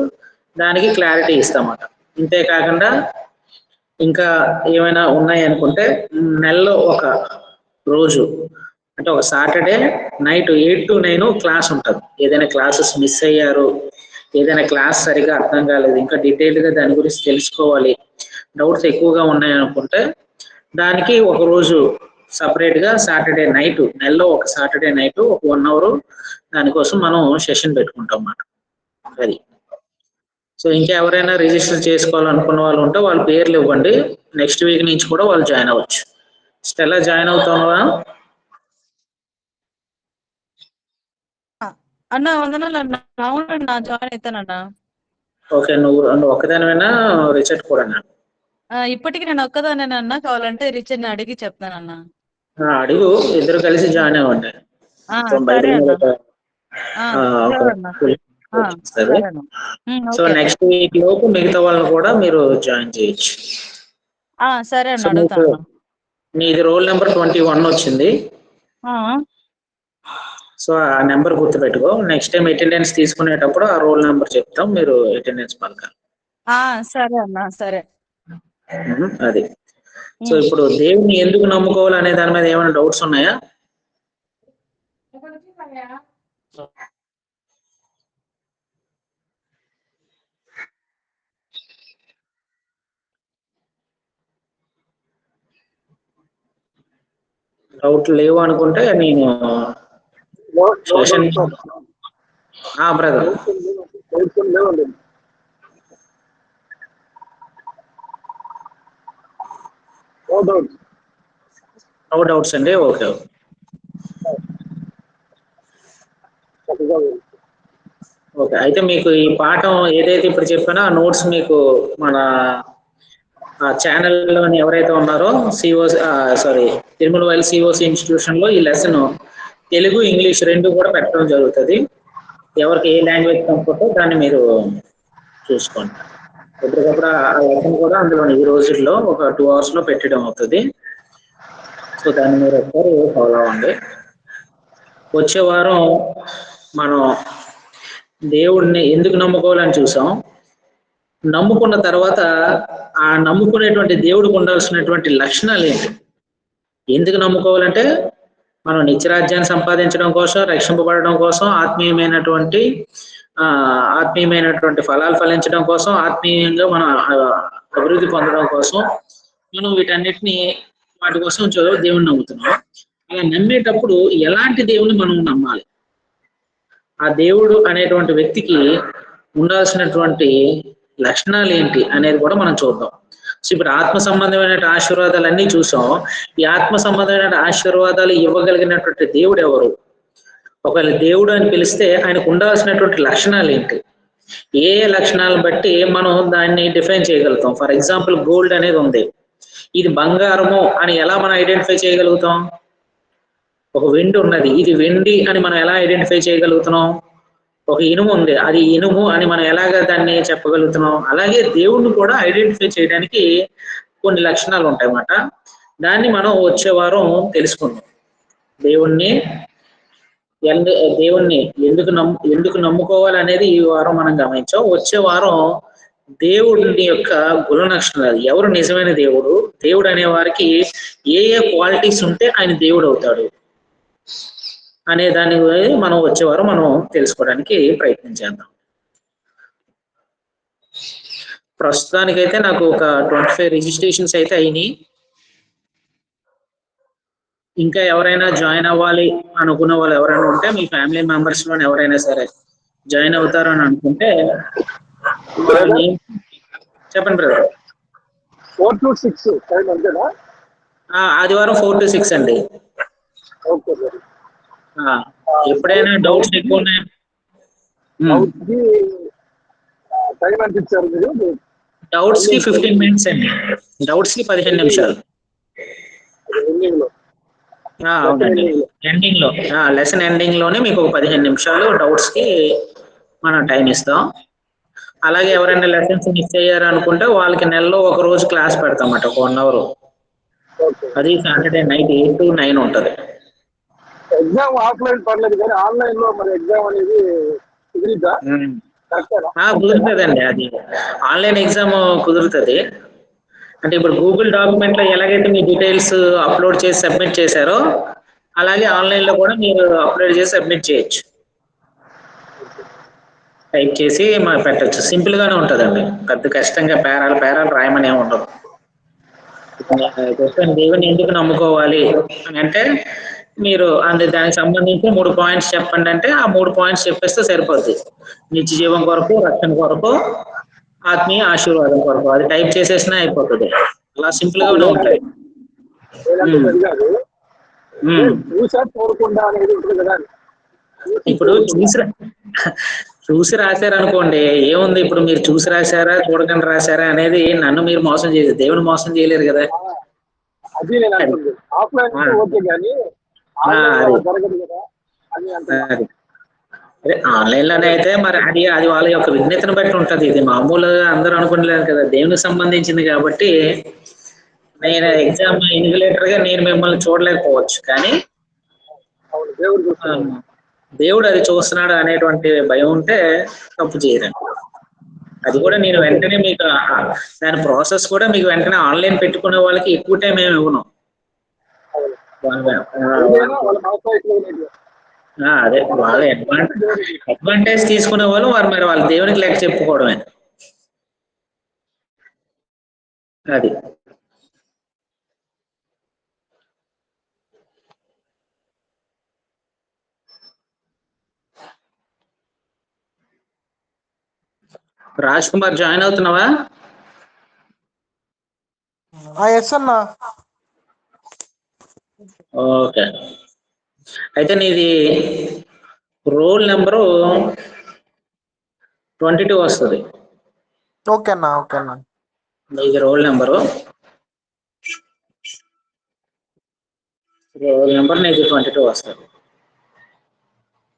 Speaker 2: దానికి క్లారిటీ ఇస్తామన్నమాట. ఇంతే కాకుండా ఇంకా ఏమైనా ఉన్నాయి అనుకుంటే నెలలో ఒక రోజు అంటే ఒక సాటర్డే నైట్ 8 to 9 క్లాస్ ఉంటుంది. ఏదైనా క్లాసెస్ మిస్ అయ్యారు, ఏదైనా క్లాస్ సరిగా అర్థం కాలేదు, ఇంకా డీటెయిల్ గా దాని గురించి తెలుసుకోవాలి, డౌట్స్ ఎక్కువగా ఉన్నాయి అనుకుంటే దానికి ఒక రోజు సపరేట్ గా సాటర్డే నైట్, నెలలో ఒక సాటర్డే నైట్ ఒక 1 hour దానికోసం మనం సెషన్ పెట్టుకుంటాం అన్నమాట. అది. సో ఇంకా ఎవరైనా రిజిస్టర్ చేసుకోవాలనుకున్న వాళ్ళు ఉంటే వాళ్ళ పేర్లు ఇవ్వండి. నెక్స్ట్ వీక్ నుంచి కూడా వాళ్ళు జాయిన్ అవ్వచ్చు. స్టెల్లా జాయిన్ అవుతావా?
Speaker 4: అన్న వందనాలు అన్న. అవునన్నా జాయిన్ అవుతానన్నా.
Speaker 2: ఓకే, నువ్వు ఒక్కదానివైనా రిచర్డ్ కూడా?
Speaker 4: ఇప్పటికి నేను ఒక్కదానేనన్నా, కావాలంటే రిచర్డ్ అడిగి చెప్తానన్నా.
Speaker 2: అడుగు, ఇద్దరు కలిసి జాయిన్ అవ్వండి.
Speaker 4: సరే అన్న. సరే అన్న. సరే అన్న.
Speaker 2: సో నెక్స్ట్ వీక్ లోపు మిగతా వాళ్ళని కూడా మీరు జాయిన్ చేయొచ్చు.
Speaker 4: సరే అన్న, అడుగుతాను.
Speaker 2: నీది రోల్ నెంబర్ 21 వచ్చింది. సో ఆ నెంబర్ గుర్తుపెట్టుకో. నెక్స్ట్ టైం అటెండెన్స్ తీసుకునేటప్పుడు ఆ రోల్ నెంబర్ చెప్తాం, మీరు అటెండెన్స్ పలకాలి.
Speaker 4: సరే అన్న. సరే.
Speaker 2: అది. సో ఇప్పుడు దేవుని ఎందుకు నమ్ముకోవాలి అనే దాని మీద ఏమైనా డౌట్స్ ఉన్నాయా? డౌట్ లేవు అనుకుంటే నేను బ్రదర్ నో డౌట్స్ అండి. ఓకే. ఓకే, అయితే మీకు ఈ పాఠం ఏదైతే ఇప్పుడు చెప్పానో ఆ నోట్స్ మీకు మన ఛానల్లోని ఎవరైతే ఉన్నారో తిరుమల వైల్ సిఓసి ఇన్స్టిట్యూషన్ లో ఈ లెసన్ తెలుగు ఇంగ్లీష్ రెండు కూడా పెట్టడం జరుగుతుంది. ఎవరికి ఏ లాంగ్వేజ్ కంఫర్టో దాన్ని మీరు చూసుకోండి. ఎప్పటికప్పుడు ఆ లెసన్ కూడా అందులో ఈ రోజుల్లో ఒక 2 hours లో పెట్టడం అవుతుంది. సో దాన్ని మీరు ఒకసారి ఫాలో అవ్వండి. వచ్చే వారం మనం దేవుడిని ఎందుకు నమ్ముకోవాలని చూసాం. నమ్ముకున్న తర్వాత ఆ నమ్ముకునేటువంటి దేవుడికి ఉండాల్సినటువంటి లక్షణాలు ఏంటి? ఎందుకు నమ్ముకోవాలంటే మనం నిత్యరాజ్యాన్ని సంపాదించడం కోసం, రక్షింపబడడం కోసం, ఆత్మీయమైనటువంటి ఫలాలు ఫలించడం కోసం, ఆత్మీయంగా మనం అభివృద్ధి పొందడం కోసం మనం వాటి కోసం దేవుణ్ణి నమ్ముతున్నాం. అలా నమ్మేటప్పుడు ఎలాంటి దేవుని మనం నమ్మాలి, ఆ దేవుడు అనేటువంటి వ్యక్తికి ఉండాల్సినటువంటి లక్షణాలు ఏంటి అనేది కూడా మనం చూద్దాం. సో ఇప్పుడు ఆత్మ సంబంధమైన ఆశీర్వాదాలన్నీ చూసాం. ఈ ఆత్మ సంబంధమైన ఆశీర్వాదాలు ఇవ్వగలిగినటువంటి దేవుడు ఎవరు? ఒకవేళ దేవుడు అని పిలిస్తే ఆయనకు ఉండాల్సినటువంటి లక్షణాలు ఏంటి? ఏ లక్షణాలను బట్టి మనం దాన్ని డిఫైన్ చేయగలుగుతాం? ఫర్ ఎగ్జాంపుల్ గోల్డ్ అనేది ఉంది, ఇది బంగారము అని ఎలా మనం ఐడెంటిఫై చేయగలుగుతాం? ఒక వెండి ఉన్నది, ఇది వెండి అని మనం ఎలా ఐడెంటిఫై చేయగలుగుతున్నాం? ఒక ఇనుము ఉంది, అది ఇనుము అని మనం ఎలాగ దాన్ని చెప్పగలుగుతున్నాం? అలాగే దేవుణ్ణి కూడా ఐడెంటిఫై చేయడానికి కొన్ని లక్షణాలు ఉంటాయి అన్నమాట. దాన్ని మనం వచ్చే వారం తెలుసుకుందాం. దేవుణ్ణి ఎందుకు నమ్ముకోవాలి అనేది ఈ వారం మనం గమనించాం. వచ్చే వారం దేవుడి యొక్క గుణ లక్షణాలు, ఎవరు నిజమైన దేవుడు, దేవుడు అనే వారికి ఏ క్వాలిటీస్ ఉంటే ఆయన దేవుడు అవుతాడు అనే దాని మనం వచ్చే వారం మనం తెలుసుకోవడానికి ప్రయత్నం చేద్దాం. ప్రస్తుతానికైతే నాకు ఒక 25 రిజిస్ట్రేషన్స్ అయితే అయినాయి. ఇంకా ఎవరైనా జాయిన్ అవ్వాలి అనుకున్న వాళ్ళు ఎవరైనా ఉంటే, మీ ఫ్యామిలీ మెంబర్స్ లో ఎవరైనా సరే జాయిన్ అవుతారు అని అనుకుంటే చెప్పండి బ్రదర్.
Speaker 5: 4 to 6 టైం అంతేనా?
Speaker 2: ఆదివారం 4 to 6 అండి.
Speaker 5: Okay sir.
Speaker 2: ఎప్పుడైనా డౌట్స్ ఎక్కువ ఉన్నాయి.
Speaker 5: డౌట్స్కి టైం ఎంత ఇచ్చారు మీరు?
Speaker 2: డౌట్స్ కి 15 minutes అండి. డౌట్స్ కి 15 నిమిషాలు.
Speaker 5: ఎండింగ్ లో
Speaker 2: అవునండి, ఎండింగ్ లో లెసన్ ఎండింగ్ లోనే మీకు ఒక 15 నిమిషాలు డౌట్స్ కి మనం టైం ఇస్తాం. అలాగే ఎవరైనా లెసన్స్ మిస్ అయ్యారు అనుకుంటే వాళ్ళకి నెలలో ఒక రోజు క్లాస్ పెడతాం అన్నమాట, ఒక 1 hour.
Speaker 5: ఓకే.
Speaker 2: అది సాటర్డే నైట్ 8 to 9 ఉంటుంది.
Speaker 5: ఎగ్జామ్ ఆఫ్లైన్ పర్లేదు కానీ ఆన్లైన్ లో మరి ఎగ్జామ్ అనేది కుదిరిద్దా?
Speaker 2: కుదురుతుందండి, అది ఆన్లైన్ ఎగ్జామ్ కుదురుతుంది. అంటే ఇప్పుడు గూగుల్ డాక్యుమెంట్ లో ఎలాగైతే మీ డీటెయిల్స్ అప్లోడ్ చేసి సబ్మిట్ చేశారో అలాగే ఆన్లైన్ లో కూడా మీరు అప్లోడ్ చేసి సబ్మిట్ చేయొచ్చు. టైప్ చేసి మాకు పెట్టచ్చు. సింపుల్ గానే ఉంటుందండి, పెద్ద కష్టంగా పేరాలు రాయమని ఏమి ఉండదు. దేవుని ఎందుకు నమ్ముకోవాలి అని అంటే మీరు దానికి సంబంధించి 3 పాయింట్స్ చెప్పండి అంటే ఆ 3 పాయింట్స్ చెప్పేస్తే సరిపోద్ది. నిత్య జీవం కొరకు, రక్షణ కొరకు, ఆత్మీయ ఆశీర్వాదం కొరకు, అది టైప్ చేసేసినా అయిపోతుంది. అలా సింపుల్ గానే ఉంటాయి.
Speaker 5: చూసా చూడకుండా అనేది ఉంటుంది కదా.
Speaker 2: ఇప్పుడు చూసి రాశారనుకోండి, ఏముంది ఇప్పుడు మీరు చూసి రాశారా చూడకుండా రాశారా అనేది నన్ను మీరు మోసం చేయలేదు, దేవుని మోసం చేయలేరు కదా.
Speaker 5: అది నేను అంటుంది ఆఫ్లైన్ అంటే ఓకే కానీ ఆన్లైన్ లో జరగదు కదా అని అంటున్నాను.
Speaker 2: అదే ఆన్లైన్ లోనే అయితే మరి అది వాళ్ళ యొక్క విజ్ఞతను బట్టి ఉంటది. ఇది మామూలుగా అందరూ అనుకోలేదు కదా, దేవునికి సంబంధించింది కాబట్టి. నేను ఎగ్జామ్ ఇన్విజిలేటర్ గా నేను మిమ్మల్ని చూడలేకపోవచ్చు, కానీ దేవుడు అది చూస్తున్నాడు అనేటువంటి భయం ఉంటే తప్పు చేయరండి. అది కూడా నేను వెంటనే మీకు దాని ప్రాసెస్ కూడా మీకు వెంటనే ఆన్లైన్ పెట్టుకునే వాళ్ళకి ఎక్కువ టైం ఏమి ఇవ్వను. అదే వాళ్ళ అడ్వాంటేజ్ తీసుకునే వాళ్ళు మరి వాళ్ళ దేవునికి లెక్క చెప్పుకోవడమే. అది రాజ్ కుమార్ జాయిన్ అవుతున్నావా?
Speaker 6: ఎస్ అన్నా.
Speaker 2: ఓకే, అయితే నీది రోల్ నెంబరు 22 వస్తుంది.
Speaker 6: ఓకే అన్నా. ఓకే అన్నా.
Speaker 2: నీది రోల్ నెంబర్ నీది 22 వస్తుంది.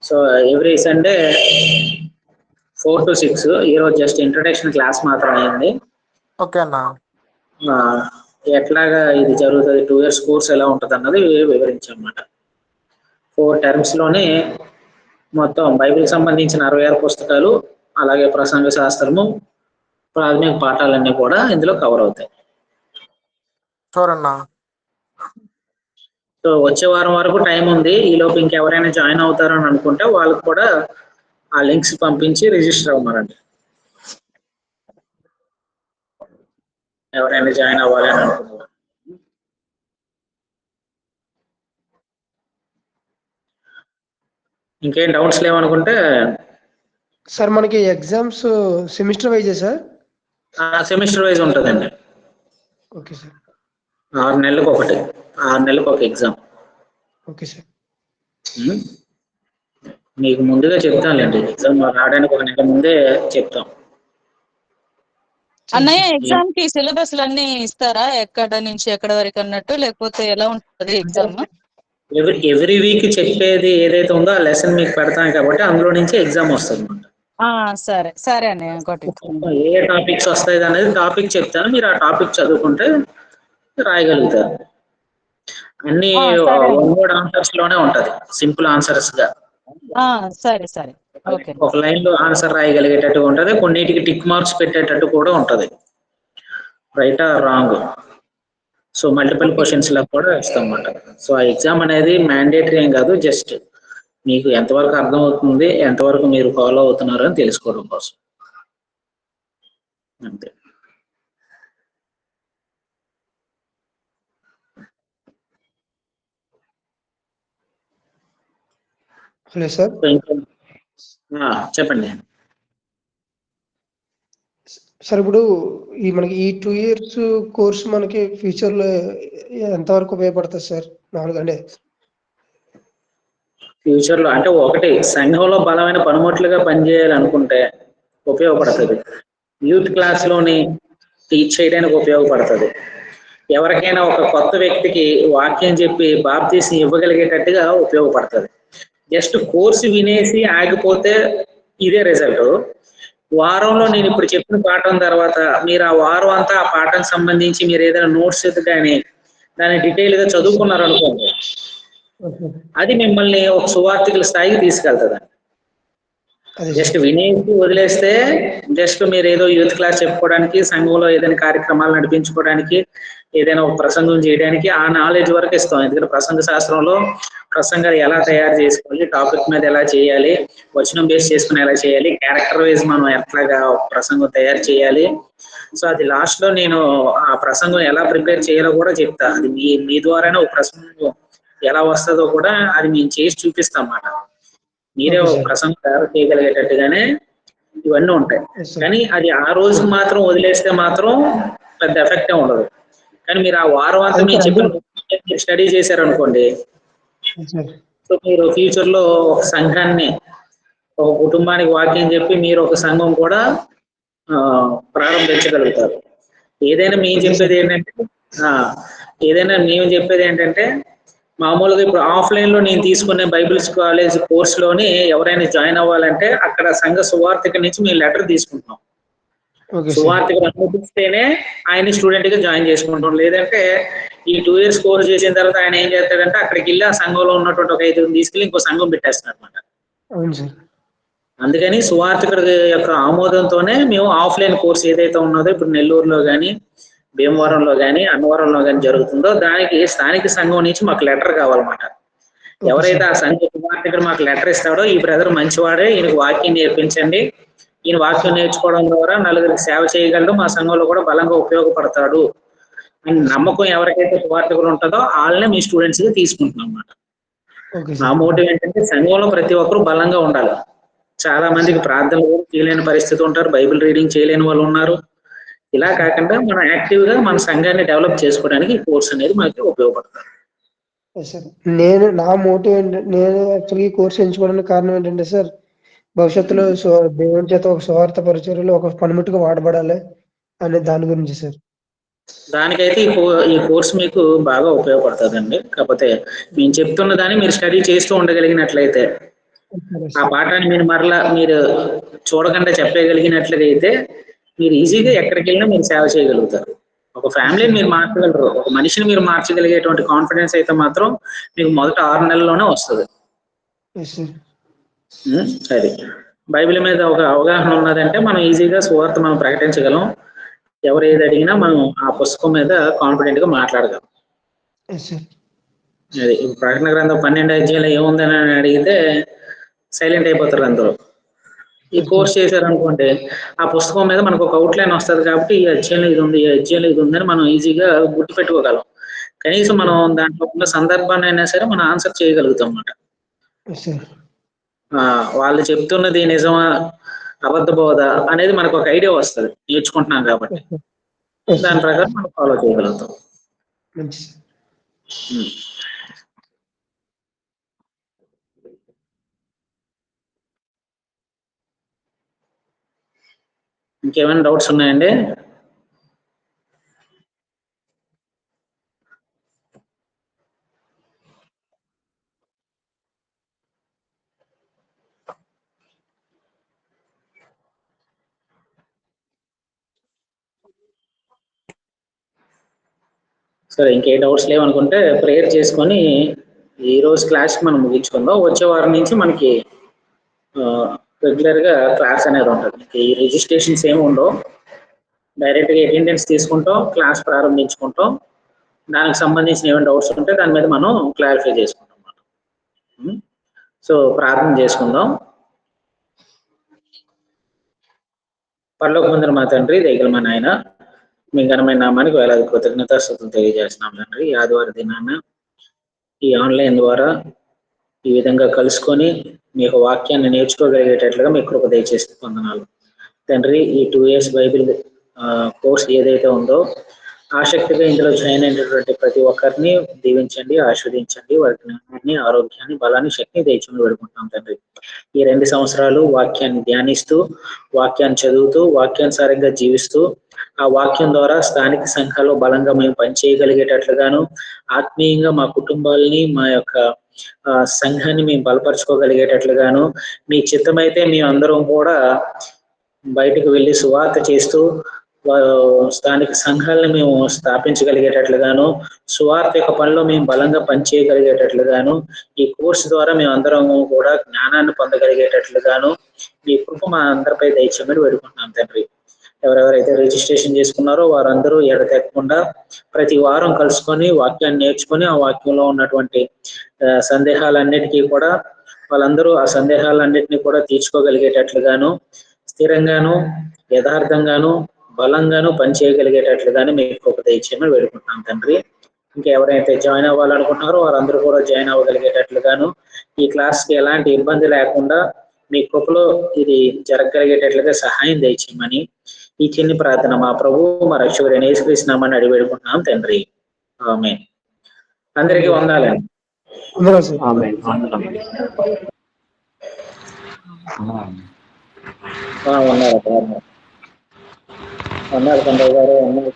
Speaker 2: So every Sunday 4 to 6. ఈరోజు జస్ట్ ఇంట్రొడక్షన్ క్లాస్ మాత్రం అయింది.
Speaker 6: ఓకే అన్నా.
Speaker 2: ఎట్లాగా ఇది జరుగుతుంది, 2 years కోర్స్ ఎలా ఉంటుంది అన్నది వివరించన్నమాట. 4 terms లోనే మొత్తం బైబిల్ సంబంధించిన 66 పుస్తకాలు, అలాగే ప్రసంగ శాస్త్రము, ప్రాథమిక పాఠాలన్నీ కూడా ఇందులో కవర్ అవుతాయి.
Speaker 6: చూడన్నా.
Speaker 2: సో వచ్చే వారం వరకు టైం ఉంది. ఈ లోపు ఇంకెవరైనా జాయిన్ అవుతారని అనుకుంటే వాళ్ళకు కూడా ఆ లింక్స్ పంపించి రిజిస్టర్ అవ్వమనండి, ఎవరైనా జాయిన్ అవ్వాలి అని అనుకుంటున్నారు. ఇంకేం డౌట్స్ లేవనుకుంటే
Speaker 3: సార్ మనకి exams semester wise sir?
Speaker 2: Semester wise ఉంటుందండి.
Speaker 3: Okay sir.
Speaker 2: 6 నెలలకు ఒకటి, 6 నెలలకు ఒక ఎగ్జామ్.
Speaker 3: Okay sir.
Speaker 2: మీకు ముందుగా చెప్తానులేండి, ఎగ్జామ్ రావడానికి 1 నెల ముందే చెప్తాం.
Speaker 4: అన్నయ్య ఎగ్జామ్ కి సిలబస్ అన్ని ఇస్తారా, ఎక్కడ నుంచి ఎక్కడ వరకు అన్నట్టు, లేకపోతే ఎలా ఉంటుంది ఎగ్జామ్?
Speaker 2: ఎవ్రీ వీక్ చెప్పేది ఏదైతే ఉందో ఆ లెసన్ మీకు పెడతాను కాబట్టి అందులో నుంచి ఎగ్జామ్ వస్తుంది.
Speaker 4: సరే సరే అన్నయ్య. ఇంకోటి
Speaker 2: ఏ టాపిక్స్ వస్తాయి అనేది టాపిక్ చెప్తాను, మీరు ఆ టాపిక్ చదువుకుంటే రాయగలుగుతారు. అన్ని
Speaker 4: సరే
Speaker 2: వన్ వర్డ్ ఆన్సర్స్ లోనే ఉంటది, సింపుల్ ఆన్సర్స్ గా.
Speaker 4: సరే సరే. ఓకే.
Speaker 2: ఒక లైన్ లో ఆన్సర్ రాయగలిగేటట్టు ఉంటది, కొన్నిటికి టిక్ మార్క్స్ పెట్టేటట్టు కూడా ఉంటది, right or wrong. So multiple questions లా కూడా ఇస్తాం అన్నమాట. సో ఆ ఎగ్జామ్ అనేది మ్యాండేటరీ ఏం కాదు, జస్ట్ మీకు ఎంతవరకు అర్థం అవుతుంది, ఎంతవరకు మీరు ఫాలో అవుతున్నారు అని తెలుసుకోవడం కోసం అంతే.
Speaker 3: Hello sir.
Speaker 2: చెప్పండి.
Speaker 3: సార్ ఇప్పుడు మనకి ఈ 2 ఇయర్స్ కోర్స్ మనకి ఫ్యూచర్ లో ఎంతవరకు ఉపయోగపడుతుంది సార్ మామూలుగా? అంటే
Speaker 2: ఫ్యూచర్ లో అంటే ఒకటి సంఘంలో బలమైన పనిముట్లుగా పనిచేయాలనుకుంటే ఉపయోగపడుతుంది. యూత్ క్లాస్ లోని టీచ్ చేయడానికి ఉపయోగపడుతుంది. ఎవరికైనా ఒక కొత్త వ్యక్తికి వాక్యం చెప్పి బాప్తీసం ఇవ్వగలిగేటట్టుగా ఉపయోగపడుతుంది. జస్ట్ కోర్సు వినేసి ఆగిపోతే ఇదే రిజల్ట్. వారంలో నేను ఇప్పుడు చెప్పిన పాఠం తర్వాత మీరు ఆ వారం అంతా ఆ పాఠం సంబంధించి మీరు ఏదైనా నోట్స్ కానీ దాన్ని డీటెయిల్ గా చదువుకున్నారు అనుకోండి, అది మిమ్మల్ని ఒక సువార్థికుల స్థాయికి తీసుకెళ్తుంది. జస్ట్ వినేసి వదిలేస్తే జస్ట్ మీరు ఏదో యూత్ క్లాస్ చెప్పుకోవడానికి, సంఘంలో ఏదైనా కార్యక్రమాలు నడిపించుకోవడానికి, ఏదైనా ఒక ప్రసంగం చేయడానికి ఆ నాలెడ్జ్ వరకు ఇస్తాం. ఎందుకంటే ప్రసంగ శాస్త్రంలో ప్రసంగాలు ఎలా తయారు చేసుకోవాలి, టాపిక్ మీద ఎలా చేయాలి, వచనం బేస్ చేసుకుని ఎలా చేయాలి, క్యారెక్టర్ వైజ్ మనం ఎట్లాగా ప్రసంగం తయారు చేయాలి. సో అది లాస్ట్ లో నేను ఆ ప్రసంగం ఎలా ప్రిపేర్ చేయాలో కూడా చెప్తా. అది మీ ద్వారానే ఒక ప్రసంగం ఎలా వస్తుందో కూడా అది మేము చేసి చూపిస్తాం అన్నమాట. మీరే ఒక ప్రసంగం తయారు చేయగలిగేటట్టుగానే ఇవన్నీ ఉంటాయి. కానీ అది ఆ రోజు మాత్రం వదిలేస్తే మాత్రం పెద్ద ఎఫెక్ట్ ఉండదు. కానీ మీరు ఆ వారం అంతా మీరు చెప్పిన స్టడీ చేశారనుకోండి, సో మీరు ఫ్యూచర్ లో ఒక సంఘాన్ని, ఒక కుటుంబానికి వాక్యం చెప్పి మీరు ఒక సంఘం కూడా ప్రారంభించగలుగుతారు. ఏదైనా మేము చెప్పేది ఏంటంటే మామూలుగా ఇప్పుడు ఆఫ్లైన్ లో నేను తీసుకునే బైబిల్స్ కాలేజ్ కోర్స్ లోని ఎవరైనా జాయిన్ అవ్వాలంటే అక్కడ సంఘ సువార్థిక నుంచి మేము లెటర్ తీసుకుంటున్నాం. సువార్థికులు అనుమతిస్తేనే ఆయన స్టూడెంట్ గా జాయిన్ చేసుకుంటాం. లేదంటే ఈ 2 ఇయర్స్ కోర్స్ చేసిన తర్వాత ఆయన ఏం చేస్తాడంటే అక్కడికి వెళ్ళి ఆ సంఘంలో ఉన్నటువంటి ఒక 5 తీసుకెళ్ళి ఇంకో సంఘం పెట్టేస్తున్నారు అనమాట. అందుకని సువార్థికుడి యొక్క ఆమోదంతోనే మేము ఆఫ్లైన్ కోర్స్ ఏదైతే ఉన్నదో ఇప్పుడు నెల్లూరులో కానీ, భీమవరంలో కానీ, అన్నవరంలో కానీ జరుగుతుందో దానికి స్థానిక సంఘం నుంచి మాకు లెటర్ కావాలన్నమాట. ఎవరైతే ఆ సంఘ సువార్థికుడు మాకు లెటర్ ఇస్తాడో ఈ బ్రదర్ మంచివాడే, ఈయనకు వాక్యం నేర్పించండి, ఈయన వాక్యం నేర్చుకోవడం ద్వారా నలుగురికి సేవ చేయగలడు, మా సంఘంలో కూడా బలంగా ఉపయోగపడతాడు అని నమ్మకం ఎవరికైతే సువార్థికులు ఉంటుందో వాళ్ళనే మీ స్టూడెంట్స్ గా తీసుకుంటున్నాం అన్నమాట. నా మోటివ్ ఏంటంటే సంఘంలో ప్రతి ఒక్కరు బలంగా ఉండాలి. చాలా మందికి ప్రార్థనలు కూడా చేయలేని పరిస్థితి ఉంటారు, బైబిల్ రీడింగ్ చేయలేని వాళ్ళు ఉన్నారు. ఇలా కాకుండా మనం యాక్టివ్ గా మన సంఘాన్ని డెవలప్ చేసుకోవడానికి ఈ కోర్స్ అనేది మనకి ఉపయోగపడుతుంది.
Speaker 3: నా మోటివ్ ఏంటంటే, నేను యాక్చువల్గా ఈ కోర్స్ ఎంచుకోవడానికి కారణం ఏంటంటే సార్, భవిష్యత్తులో దేవుని చేత ఒక స్వార్థ పరిచర్యలో ఒక పనిముట్టుగా వాడబడాలి అనే దాని గురించి సార్.
Speaker 2: దానికైతే ఈ కోర్స్ మీకు బాగా ఉపయోగపడుతుందండి. కాకపోతే మేము చెప్తున్న దాన్ని మీరు స్టడీ చేస్తూ ఉండగలిగినట్లయితే, ఆ పాఠాన్ని మీరు మరలా మీరు చూడకుండా చెప్పగలిగినట్లయితే మీరు ఈజీగా ఎక్కడికి వెళ్ళినా మీరు సేవ చేయగలుగుతారు. ఒక ఫ్యామిలీని మీరు మార్చగలరు, ఒక మనిషిని మీరు మార్చగలిగేటువంటి కాన్ఫిడెన్స్ అయితే మాత్రం మీకు మొదట 6 నెలల్లోనే వస్తుంది. అది బైబిల్ మీద ఒక అవగాహన ఉన్నదంటే మనం ఈజీగా సువార్త మనం ప్రకటించగలం. ఎవరు ఏది అడిగినా మనం ఆ పుస్తకం మీద కాన్ఫిడెంట్ గా మాట్లాడగలం. అది ప్రకటన గ్రంథం 12 అధ్యాయంలో ఏముందని అడిగితే సైలెంట్ అయిపోతారు అందరూ. ఈ కోర్స్ చేశారనుకోండి ఆ పుస్తకం మీద మనకు ఒక అవుట్లైన్ వస్తుంది కాబట్టి ఈ అధ్యాయంలో ఇది ఉంది, ఈ అధ్యాయంలో ఇది ఉందని మనం ఈజీగా గుర్తు పెట్టుకోగలం. కనీసం మనం దాంట్లో ఉన్న సందర్భాన్ని అయినా సరే మనం ఆన్సర్ చేయగలుగుతాం అన్నమాట. వాళ్ళు చెప్తున్నది నిజమా అబద్ధ బోధ అనేది మనకు ఒక ఐడియా వస్తుంది నేర్చుకుంటున్నాం కాబట్టి. దాని ప్రకారం మనం ఫాలో చేయగలుగుతాం. ఇంకేమైనా డౌట్స్ ఉన్నాయండి? సరే, ఇంకే డౌట్స్ లేవనుకుంటే ప్రేయర్ చేసుకొని ఈ రోజు క్లాస్ మనం ముగించుకుందాం. వచ్చే వారం నుంచి మనకి రెగ్యులర్ గా క్లాస్ అనేది ఉంటుంది. ఈ రిజిస్ట్రేషన్స్ ఏమి ఉండవు, డైరెక్ట్ గా అటెండెన్స్ తీసుకుంటాం, క్లాస్ ప్రారంభించుకుంటాం. దానికి సంబంధించిన ఏమైనా డౌట్స్ ఉంటే దాని మీద మనం క్లారిఫై చేసుకుంటాం అన్నమాట. సో ప్రార్థన చేసుకుందాం. పరలోకమందున మా తండ్రి, దయగల మా నాయన, మీ ఘనమైన నామానికి వేలాది కృతజ్ఞతాస్తుతులు తెలియజేస్తున్నాం తండ్రి. ఈ ఆదివారం దినాన ఈ ఆన్లైన్ ద్వారా ఈ విధంగా కలుసుకొని మీ యొక్క వాక్యాన్ని నేర్చుకోగలిగేటట్లుగా మీ కృప దయచేసి వందనాలు. తండ్రి ఈ 2 years బైబిల్ కోర్స్ ఏదైతే ఉందో ఆసక్తిగా ఇందులో జాయిన్ అయినటువంటి ప్రతి ఒక్కరిని దీవించండి, ఆస్వాదించండి. వారి జ్ఞానాన్ని, ఆరోగ్యాన్ని, బలాన్ని, శక్తిని దయచేయమని వేడుకుంటున్నాం తండ్రి. ఈ 2 సంవత్సరాలు వాక్యాన్ని ధ్యానిస్తూ, వాక్యాన్ని చదువుతూ, వాక్యానుసారంగా జీవిస్తూ, ఆ వాక్యం ద్వారా స్థానిక సంఘాల్లో బలంగా మేము పనిచేయగలిగేటట్లుగాను, ఆత్మీయంగా మా కుటుంబాలని, మా యొక్క సంఘాన్ని మేము బలపరచుకోగలిగేటట్లుగాను, మీ చిత్తమైతే మేమందరం కూడా బయటకు వెళ్ళి సువార్త చేస్తూ స్థానిక సంఘాలను మేము స్థాపించగలిగేటట్లుగాను, సువార్త యొక్క పనిలో మేము బలంగా పనిచేయగలిగేటట్లుగాను, ఈ కోర్సు ద్వారా మేము అందరం కూడా జ్ఞానాన్ని పొందగలిగేటట్లుగాను మీ కృప మా అందరిపై దయచేయమని వేడుకుంటున్నాం తండ్రి. ఎవరెవరైతే రిజిస్ట్రేషన్ చేసుకున్నారో వారందరూ ఎడతెక్కకుండా ప్రతి వారం కలుసుకొని వాక్యాన్ని నేర్చుకొని ఆ వాక్యంలో ఉన్నటువంటి సందేహాలన్నిటికీ కూడా వాళ్ళందరూ ఆ సందేహాలన్నిటినీ కూడా తీర్చుకోగలిగేటట్లుగాను, స్థిరంగాను, యథార్థంగాను, బలంగాను పనిచేయగలిగేటట్లుగాను మీకు ఒక దయచేయమని వేడుకుంటున్నాం తండ్రి. ఇంకా ఎవరైతే జాయిన్ అవ్వాలనుకుంటున్నారో వారందరూ కూడా జాయిన్ అవ్వగలిగేటట్లుగాను, ఈ క్లాస్కి ఎలాంటి ఇబ్బంది లేకుండా మీ కృపలో ఇది జరగగలిగేటట్లుగా సహాయం దయచేయమని ఈ చిన్ని ప్రార్థన మా ప్రభువు మా రక్షకుడైన యేసుక్రీస్తు నామమున అడిగి వేడుకుంటున్నాం తండ్రి. ఆమేన్. అందరికీ వందనాలండి. ఉన్నారు తండ్రి గారు, ఉన్నారు.